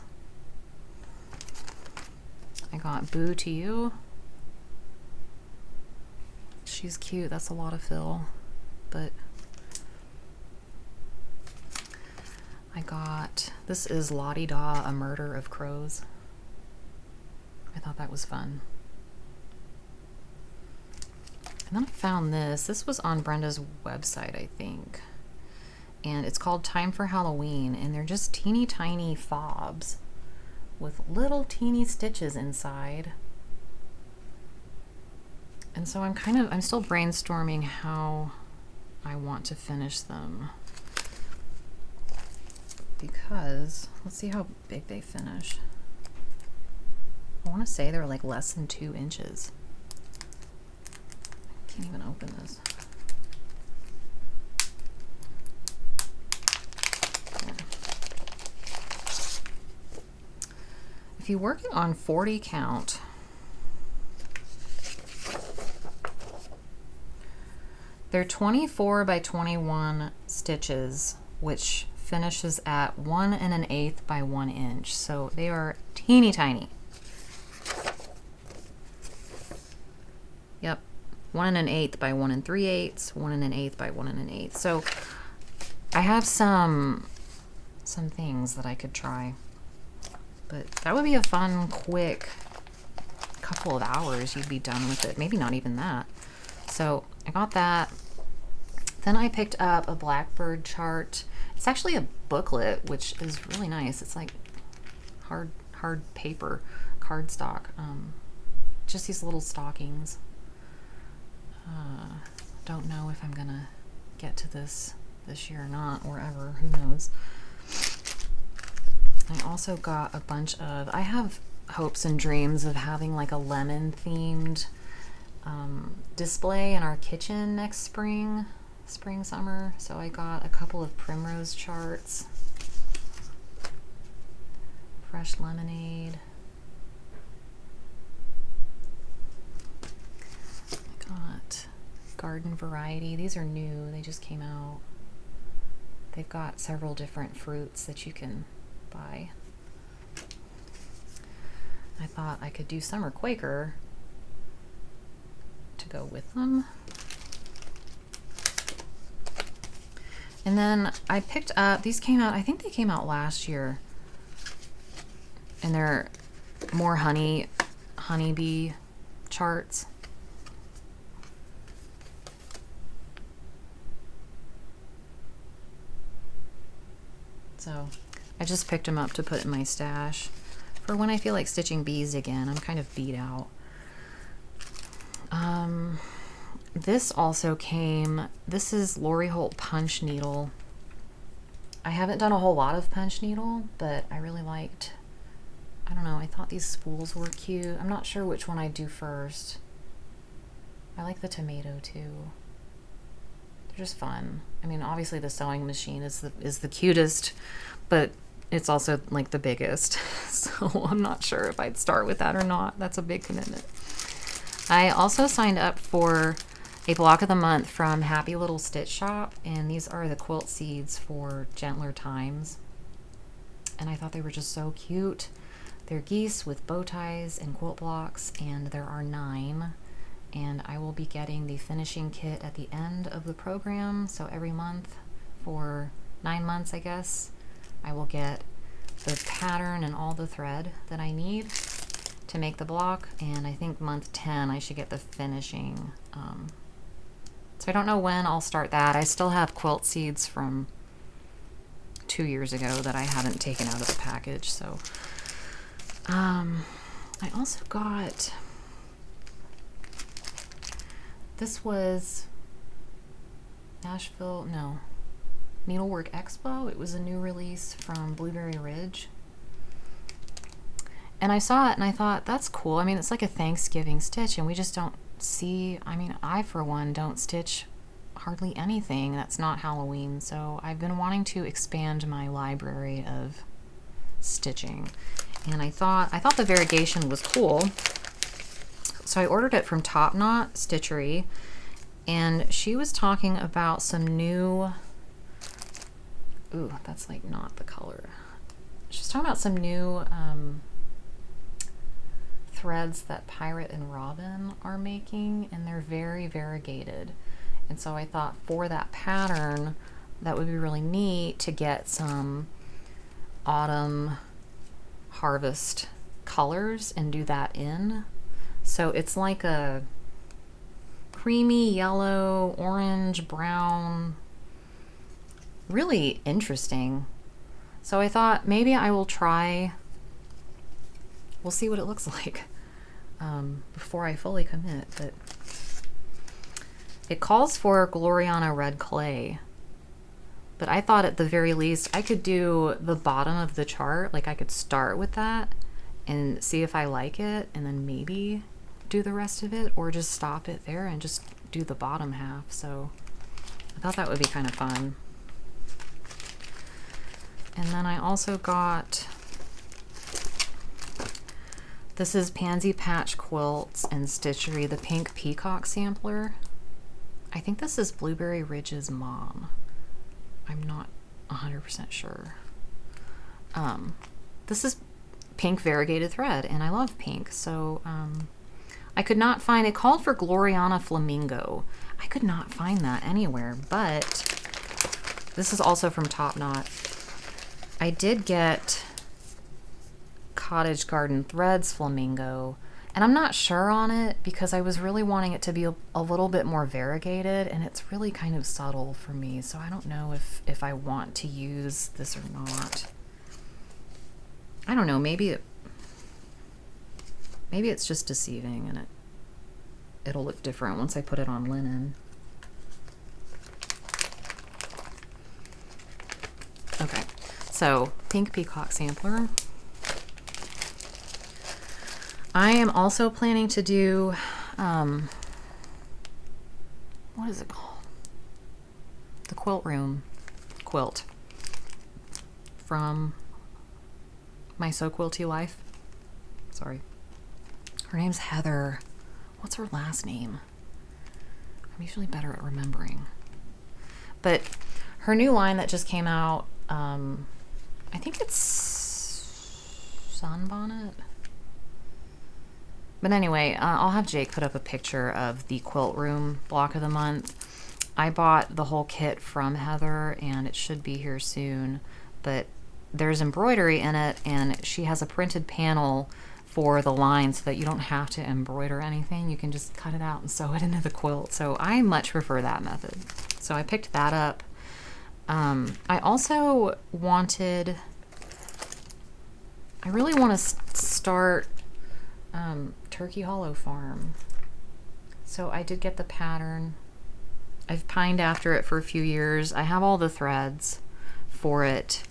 I got Boo to You. She's cute. That's a lot of fill, but I got, this is Lottie Da, A Murder of Crows. I thought that was fun. And then I found this. This was on Brenda's website, I think. And it's called Time for Halloween, and they're just teeny tiny fobs with little teeny stitches inside. And so I'm still brainstorming how I want to finish them. Because, let's see how big they finish. I want to say they're like less than 2 inches. I can't even open this. If you're working on 40 count, they're 24 by 21 stitches, which finishes at 1 1/8 by 1 inch. So they are teeny tiny. Yep, 1 1/8 by 1 3/8, 1 1/8 by 1 1/8. So I have some things that I could try, but that would be a fun, quick couple of hours. You'd be done with it. Maybe not even that. So I got that. Then I picked up a Blackbird chart. It's actually a booklet, which is really nice. It's like hard paper, cardstock. Just these little stockings. Don't know if I'm gonna get to this year or not, or ever. Who knows? I also got a bunch of, I have hopes and dreams of having like a lemon themed display in our kitchen next spring, summer. So I got a couple of primrose charts, fresh lemonade. I got garden variety. These are new, they just came out. They've got several different fruits that you can buy. I thought I could do Summer Quaker to go with them. And then I picked up, these came out, I think they came out last year. And they're more honeybee charts. So I just picked them up to put in my stash for when I feel like stitching bees again. I'm kind of beat out. This also came, this is Lori Holt punch needle. I haven't done a whole lot of punch needle, but I really liked, I don't know, I thought these spools were cute. I'm not sure which one I'd do first. I like the tomato too. They're just fun. I mean, obviously the sewing machine is the cutest, but it's also like the biggest. So I'm not sure if I'd start with that or not. That's a big commitment. I also signed up for a block of the month from Happy Little Stitch Shop, and these are the quilt seeds for gentler times. And I thought they were just so cute. They're geese with bow ties and quilt blocks, and there are 9. And I will be getting the finishing kit at the end of the program. So every month for 9 months, I guess, I will get the pattern and all the thread that I need to make the block. And I think month 10, I should get the finishing. So I don't know when I'll start that. I still have quilt seeds from 2 years ago that I haven't taken out of the package. So I also got, this was Needlework Expo. It was a new release from Blueberry Ridge. And I saw it and I thought, that's cool. I mean, it's like a Thanksgiving stitch, and we just don't see, I mean, I for one don't stitch hardly anything that's not Halloween. So I've been wanting to expand my library of stitching. And I thought the variegation was cool. So I ordered it from Top Knot Stitchery, and she was talking about some new, ooh, that's like not the color. She's talking about some new threads that Pirate and Robin are making, and they're very variegated. And so I thought for that pattern, that would be really neat to get some autumn harvest colors and do that in. So it's like a creamy yellow, orange, brown, really interesting. So I thought maybe I will try, we'll see what it looks like before I fully commit. But it calls for Gloriana red clay, but I thought at the very least I could do the bottom of the chart, like I could start with that and see if I like it, and then maybe do the rest of it, or just stop it there and just do the bottom half. So I thought that would be kind of fun. And then I also got, this is Pansy Patch Quilts and Stitchery, the pink peacock sampler. I think this is Blueberry Ridge's mom. I'm not 100% sure. This is pink variegated thread, and I love pink, so I could not find, it called for Gloriana Flamingo. I could not find that anywhere, but this is also from Top Knot. I did get Cottage Garden Threads Flamingo, and I'm not sure on it because I was really wanting it to be a little bit more variegated, and it's really kind of subtle for me, so I don't know if I want to use this or not. I don't know, maybe it's just deceiving, and it'll look different once I put it on linen. Okay, so pink peacock sampler. I am also planning to do, what is it called? The Quilt Room quilt from My So Quilty Life. Sorry. Her name's Heather. What's her last name? I'm usually better at remembering. But her new line that just came out, I think it's Sunbonnet. But anyway, I'll have Jake put up a picture of the Quilt Room block of the month. I bought the whole kit from Heather, and it should be here soon. But there's embroidery in it, and she has a printed panel for the line so that you don't have to embroider anything. You can just cut it out and sew it into the quilt. So I much prefer that method. So I picked that up. I also wanted, I really want to start Turkey Hollow Farm. So I did get the pattern. I've pined after it for a few years. I have all the threads for it.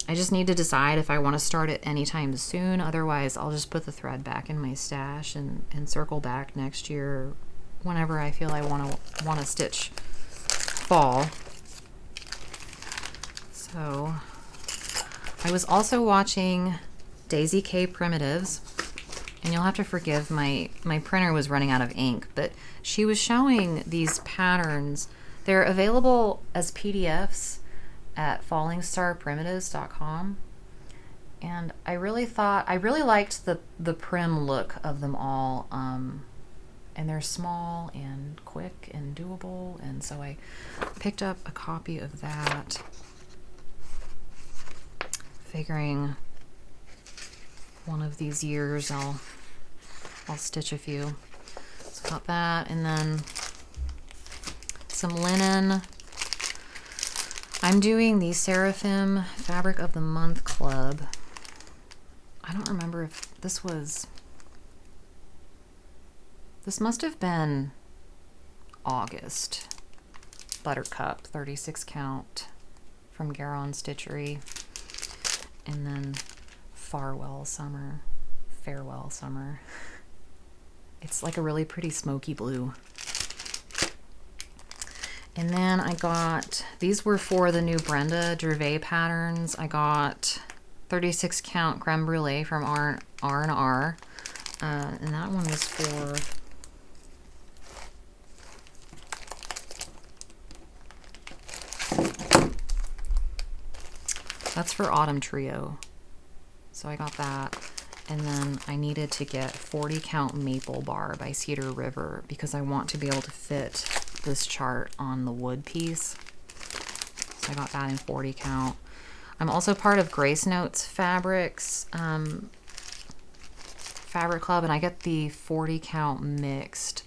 I just need to decide if I want to start it anytime soon. Otherwise, I'll just put the thread back in my stash and circle back next year whenever I feel I want to stitch fall. So I was also watching Daisy K Primitives, and you'll have to forgive my printer was running out of ink, but she was showing these patterns. They're available as PDFs at fallingstarprimitives.com, and I really liked the prim look of them all, and they're small and quick and doable, and so I picked up a copy of that, figuring one of these years I'll stitch a few. So got that, and then some linen. I'm doing the Seraphim Fabric of the Month Club. I don't remember if this must have been August. Buttercup, 36 count from Garon Stitchery. And then Farewell Summer. It's like a really pretty smoky blue. And then I got, these were for the new Brenda Gervais patterns. I got 36 count creme brulee from R&R. And that one was for that's for Autumn Trio. So I got that. And then I needed to get 40 count Maple Bar by Cedar River because I want to be able to fit this chart on the wood piece. So I got that in 40 count. I'm also part of Grace Notes Fabrics Fabric Club, and I get the 40 count mixed.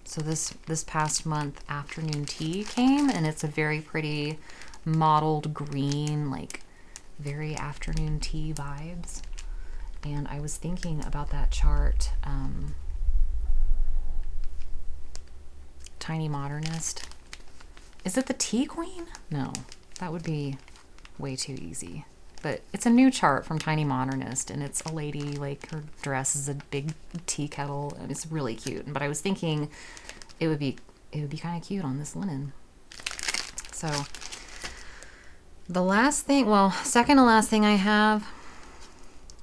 So this past month, Afternoon Tea came, and it's a very pretty mottled green, like very afternoon tea vibes. And I was thinking about that chart, Tiny Modernist. Is it the Tea Queen? No, that would be way too easy. But it's a new chart from Tiny Modernist, and it's a lady, like her dress is a big tea kettle, and it's really cute. But I was thinking it would be kind of cute on this linen. So the last thing, well, second to last thing I have,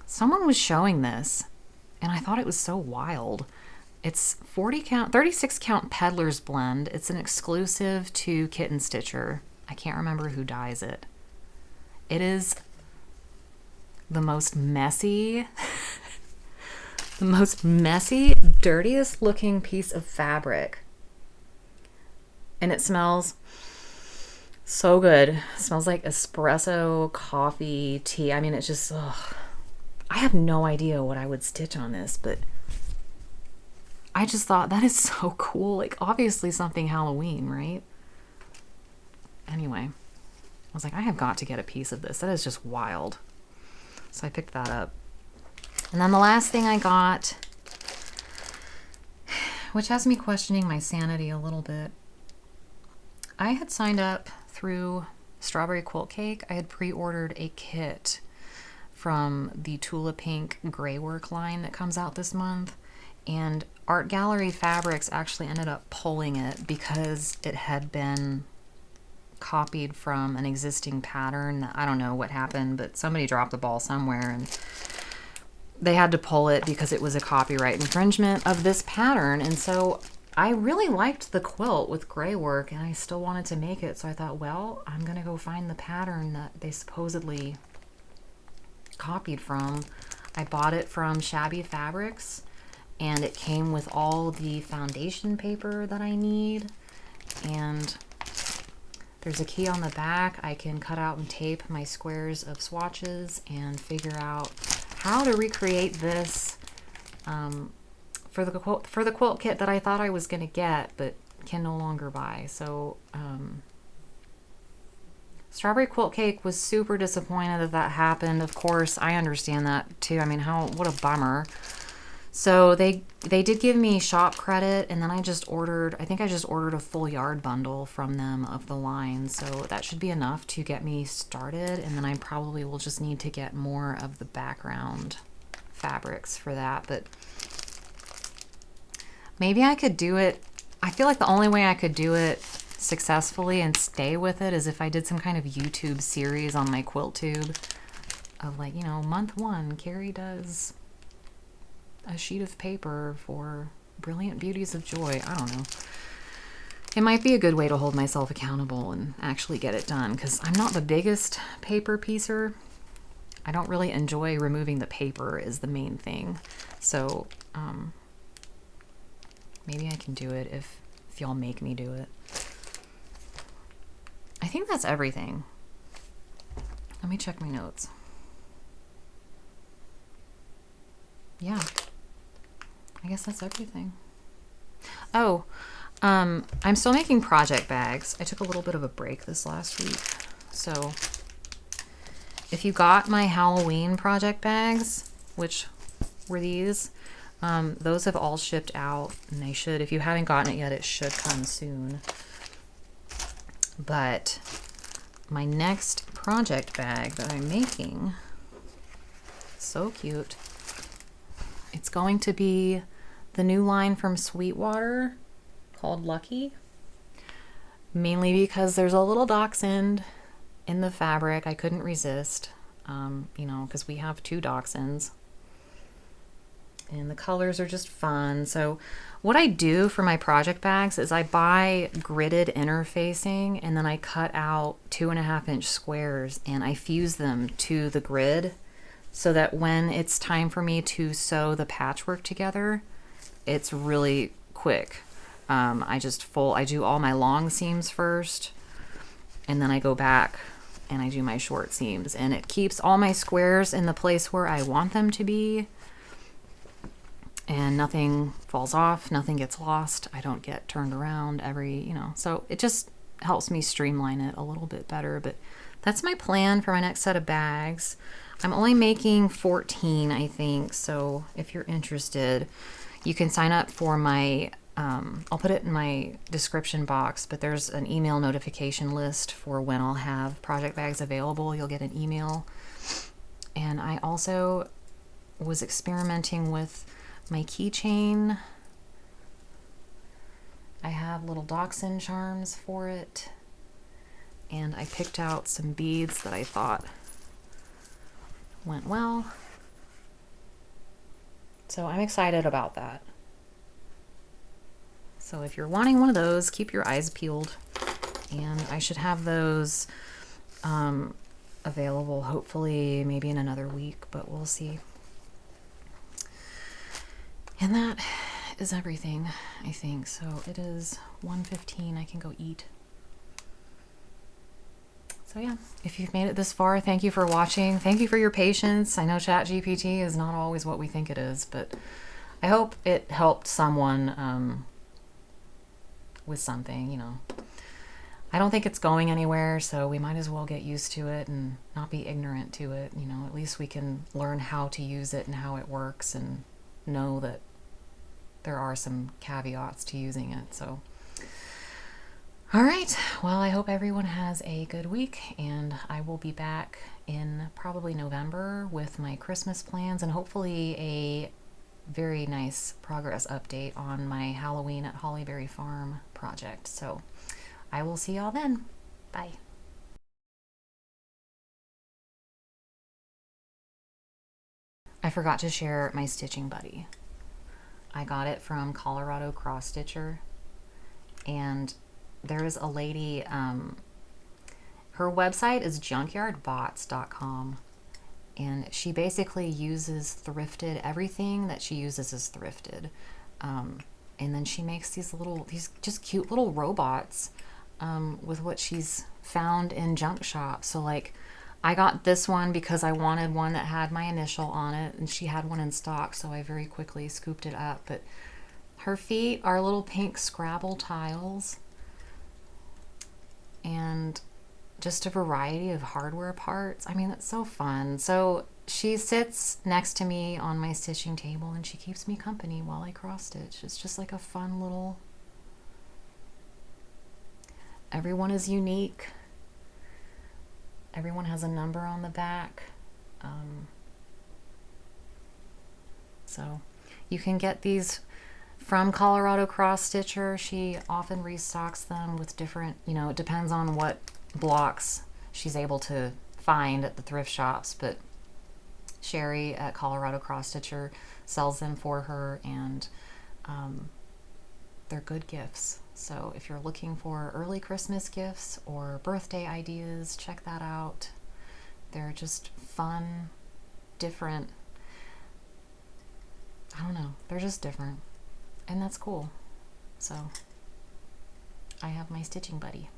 someone was showing this, and I thought it was so wild. It's 40 count, 36 count Peddler's Blend. It's an exclusive to Kitten Stitcher. I can't remember who dyes it. It is the most messy, dirtiest looking piece of fabric. And it smells so good. It smells like espresso, coffee, tea. I mean, it's just, ugh. I have no idea what I would stitch on this, but I just thought that is so cool. Like, obviously something Halloween, right? Anyway, I was like, I have got to get a piece of this. That is just wild. So I picked that up. And then the last thing I got, which has me questioning my sanity a little bit. I had signed up through Strawberry Quilt Cake. I had pre-ordered a kit from the Tula Pink Gray Work line that comes out this month. And Art Gallery Fabrics actually ended up pulling it because it had been copied from an existing pattern. I don't know what happened, but somebody dropped the ball somewhere and they had to pull it because it was a copyright infringement of this pattern. And so I really liked the quilt with gray work and I still wanted to make it. So I thought, well, I'm gonna go find the pattern that they supposedly copied from. I bought it from Shabby Fabrics and it came with all the foundation paper that I need, and there's a key on the back. I can cut out and tape my squares of swatches and figure out how to recreate this for the quilt kit that I thought I was going to get but can no longer buy. So Strawberry Quilt Cake was super disappointed that happened. Of course, I understand that too. I mean, what a bummer. So they did give me shop credit, and then I think I just ordered a full yard bundle from them of the line. So that should be enough to get me started, and then I probably will just need to get more of the background fabrics for that. But maybe I could do it. I feel like the only way I could do it successfully and stay with it is if I did some kind of YouTube series on my QuiltTube of, like, you know, month 1, Carrie does a sheet of paper for Brilliant Beauties of Joy. I don't know. It might be a good way to hold myself accountable and actually get it done, because I'm not the biggest paper piecer. I don't really enjoy removing the paper is the main thing. So maybe I can do it if y'all make me do it. I think that's everything. Let me check my notes. Yeah, I guess that's everything. Oh, I'm still making project bags. I took a little bit of a break this last week. So if you got my Halloween project bags, which were these, those have all shipped out, and they should, if you haven't gotten it yet, it should come soon. But my next project bag that I'm making, so cute. It's going to be the new line from Sweetwater called Lucky, mainly because there's a little dachshund in the fabric. I couldn't resist, you know, because we have 2 dachshunds. and the colors are just fun. So what I do for my project bags is I buy gridded interfacing, and then I cut out 2.5-inch squares and I fuse them to the grid so that when it's time for me to sew the patchwork together, it's really quick. I do all my long seams first, and then I go back and I do my short seams, and it keeps all my squares in the place where I want them to be, and nothing falls off, nothing gets lost. I don't get turned around so it just helps me streamline it a little bit better. But that's my plan for my next set of bags. I'm only making 14, I think, so if you're interested, you can sign up for my I'll put it in my description box, but there's an email notification list for when I'll have project bags available. You'll get an email. And I also was experimenting with my keychain. I have little dachshund charms for it, and I picked out some beads that I thought went well. So I'm excited about that. So if you're wanting one of those, keep your eyes peeled. And I should have those available hopefully maybe in another week, but we'll see. And that is everything, I think. So it is 1:15. I can go eat. So yeah, if you've made it this far, thank you for watching. Thank you for your patience. I know ChatGPT is not always what we think it is, but I hope it helped someone with something, I don't think it's going anywhere, so we might as well get used to it and not be ignorant to it. At least we can learn how to use it and how it works, and know that there are some caveats to using it. So all right, well, I hope everyone has a good week, and I will be back in probably November with my Christmas plans and hopefully a very nice progress update on my Halloween at Hollyberry Farm project. So I will see y'all then. Bye. I forgot to share my stitching buddy. I got it from Colorado Cross Stitcher, and there is a lady, her website is junkyardbots.com, and she basically uses thrifted, everything that she uses is thrifted, and then she makes these just cute little robots with what she's found in junk shops. So like, I got this one because I wanted one that had my initial on it, and she had one in stock, so I very quickly scooped it up. But her feet are little pink Scrabble tiles, and just a variety of hardware parts. I mean, that's so fun. So she sits next to me on my stitching table, and she keeps me company while I cross stitch. It's just like a fun little... Everyone is unique. Everyone has a number on the back. So you can get these from Colorado Cross Stitcher. She often restocks them with different, it depends on what blocks she's able to find at the thrift shops, but Sherry at Colorado Cross Stitcher sells them for her, and they're good gifts. So if you're looking for early Christmas gifts or birthday ideas, check that out. They're just fun, different. I don't know, they're just different, and that's cool. So I have my stitching buddy.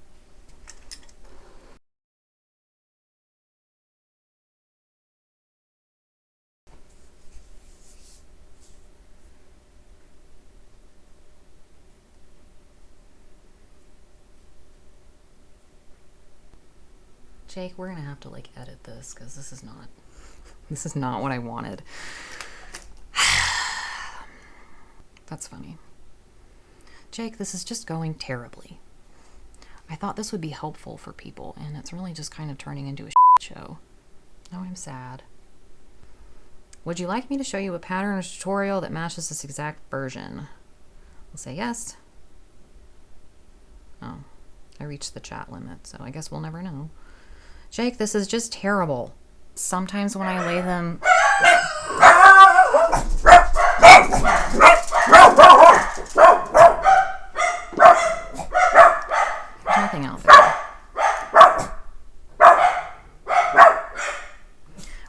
Jake, we're gonna have to like edit this because this is not what I wanted. That's funny. Jake, this is just going terribly. I thought this would be helpful for people, and it's really just kind of turning into a show. Now I'm sad. Would you like me to show you a pattern or tutorial that matches this exact version? I'll say yes. Oh, I reached the chat limit, so I guess we'll never know. Jake, this is just terrible. Sometimes when I lay them... There's nothing out there.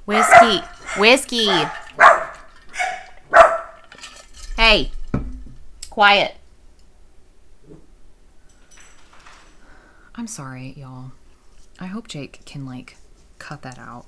Whiskey. Whiskey. Hey. Quiet. I'm sorry, y'all. I hope Jake can, like, cut that out.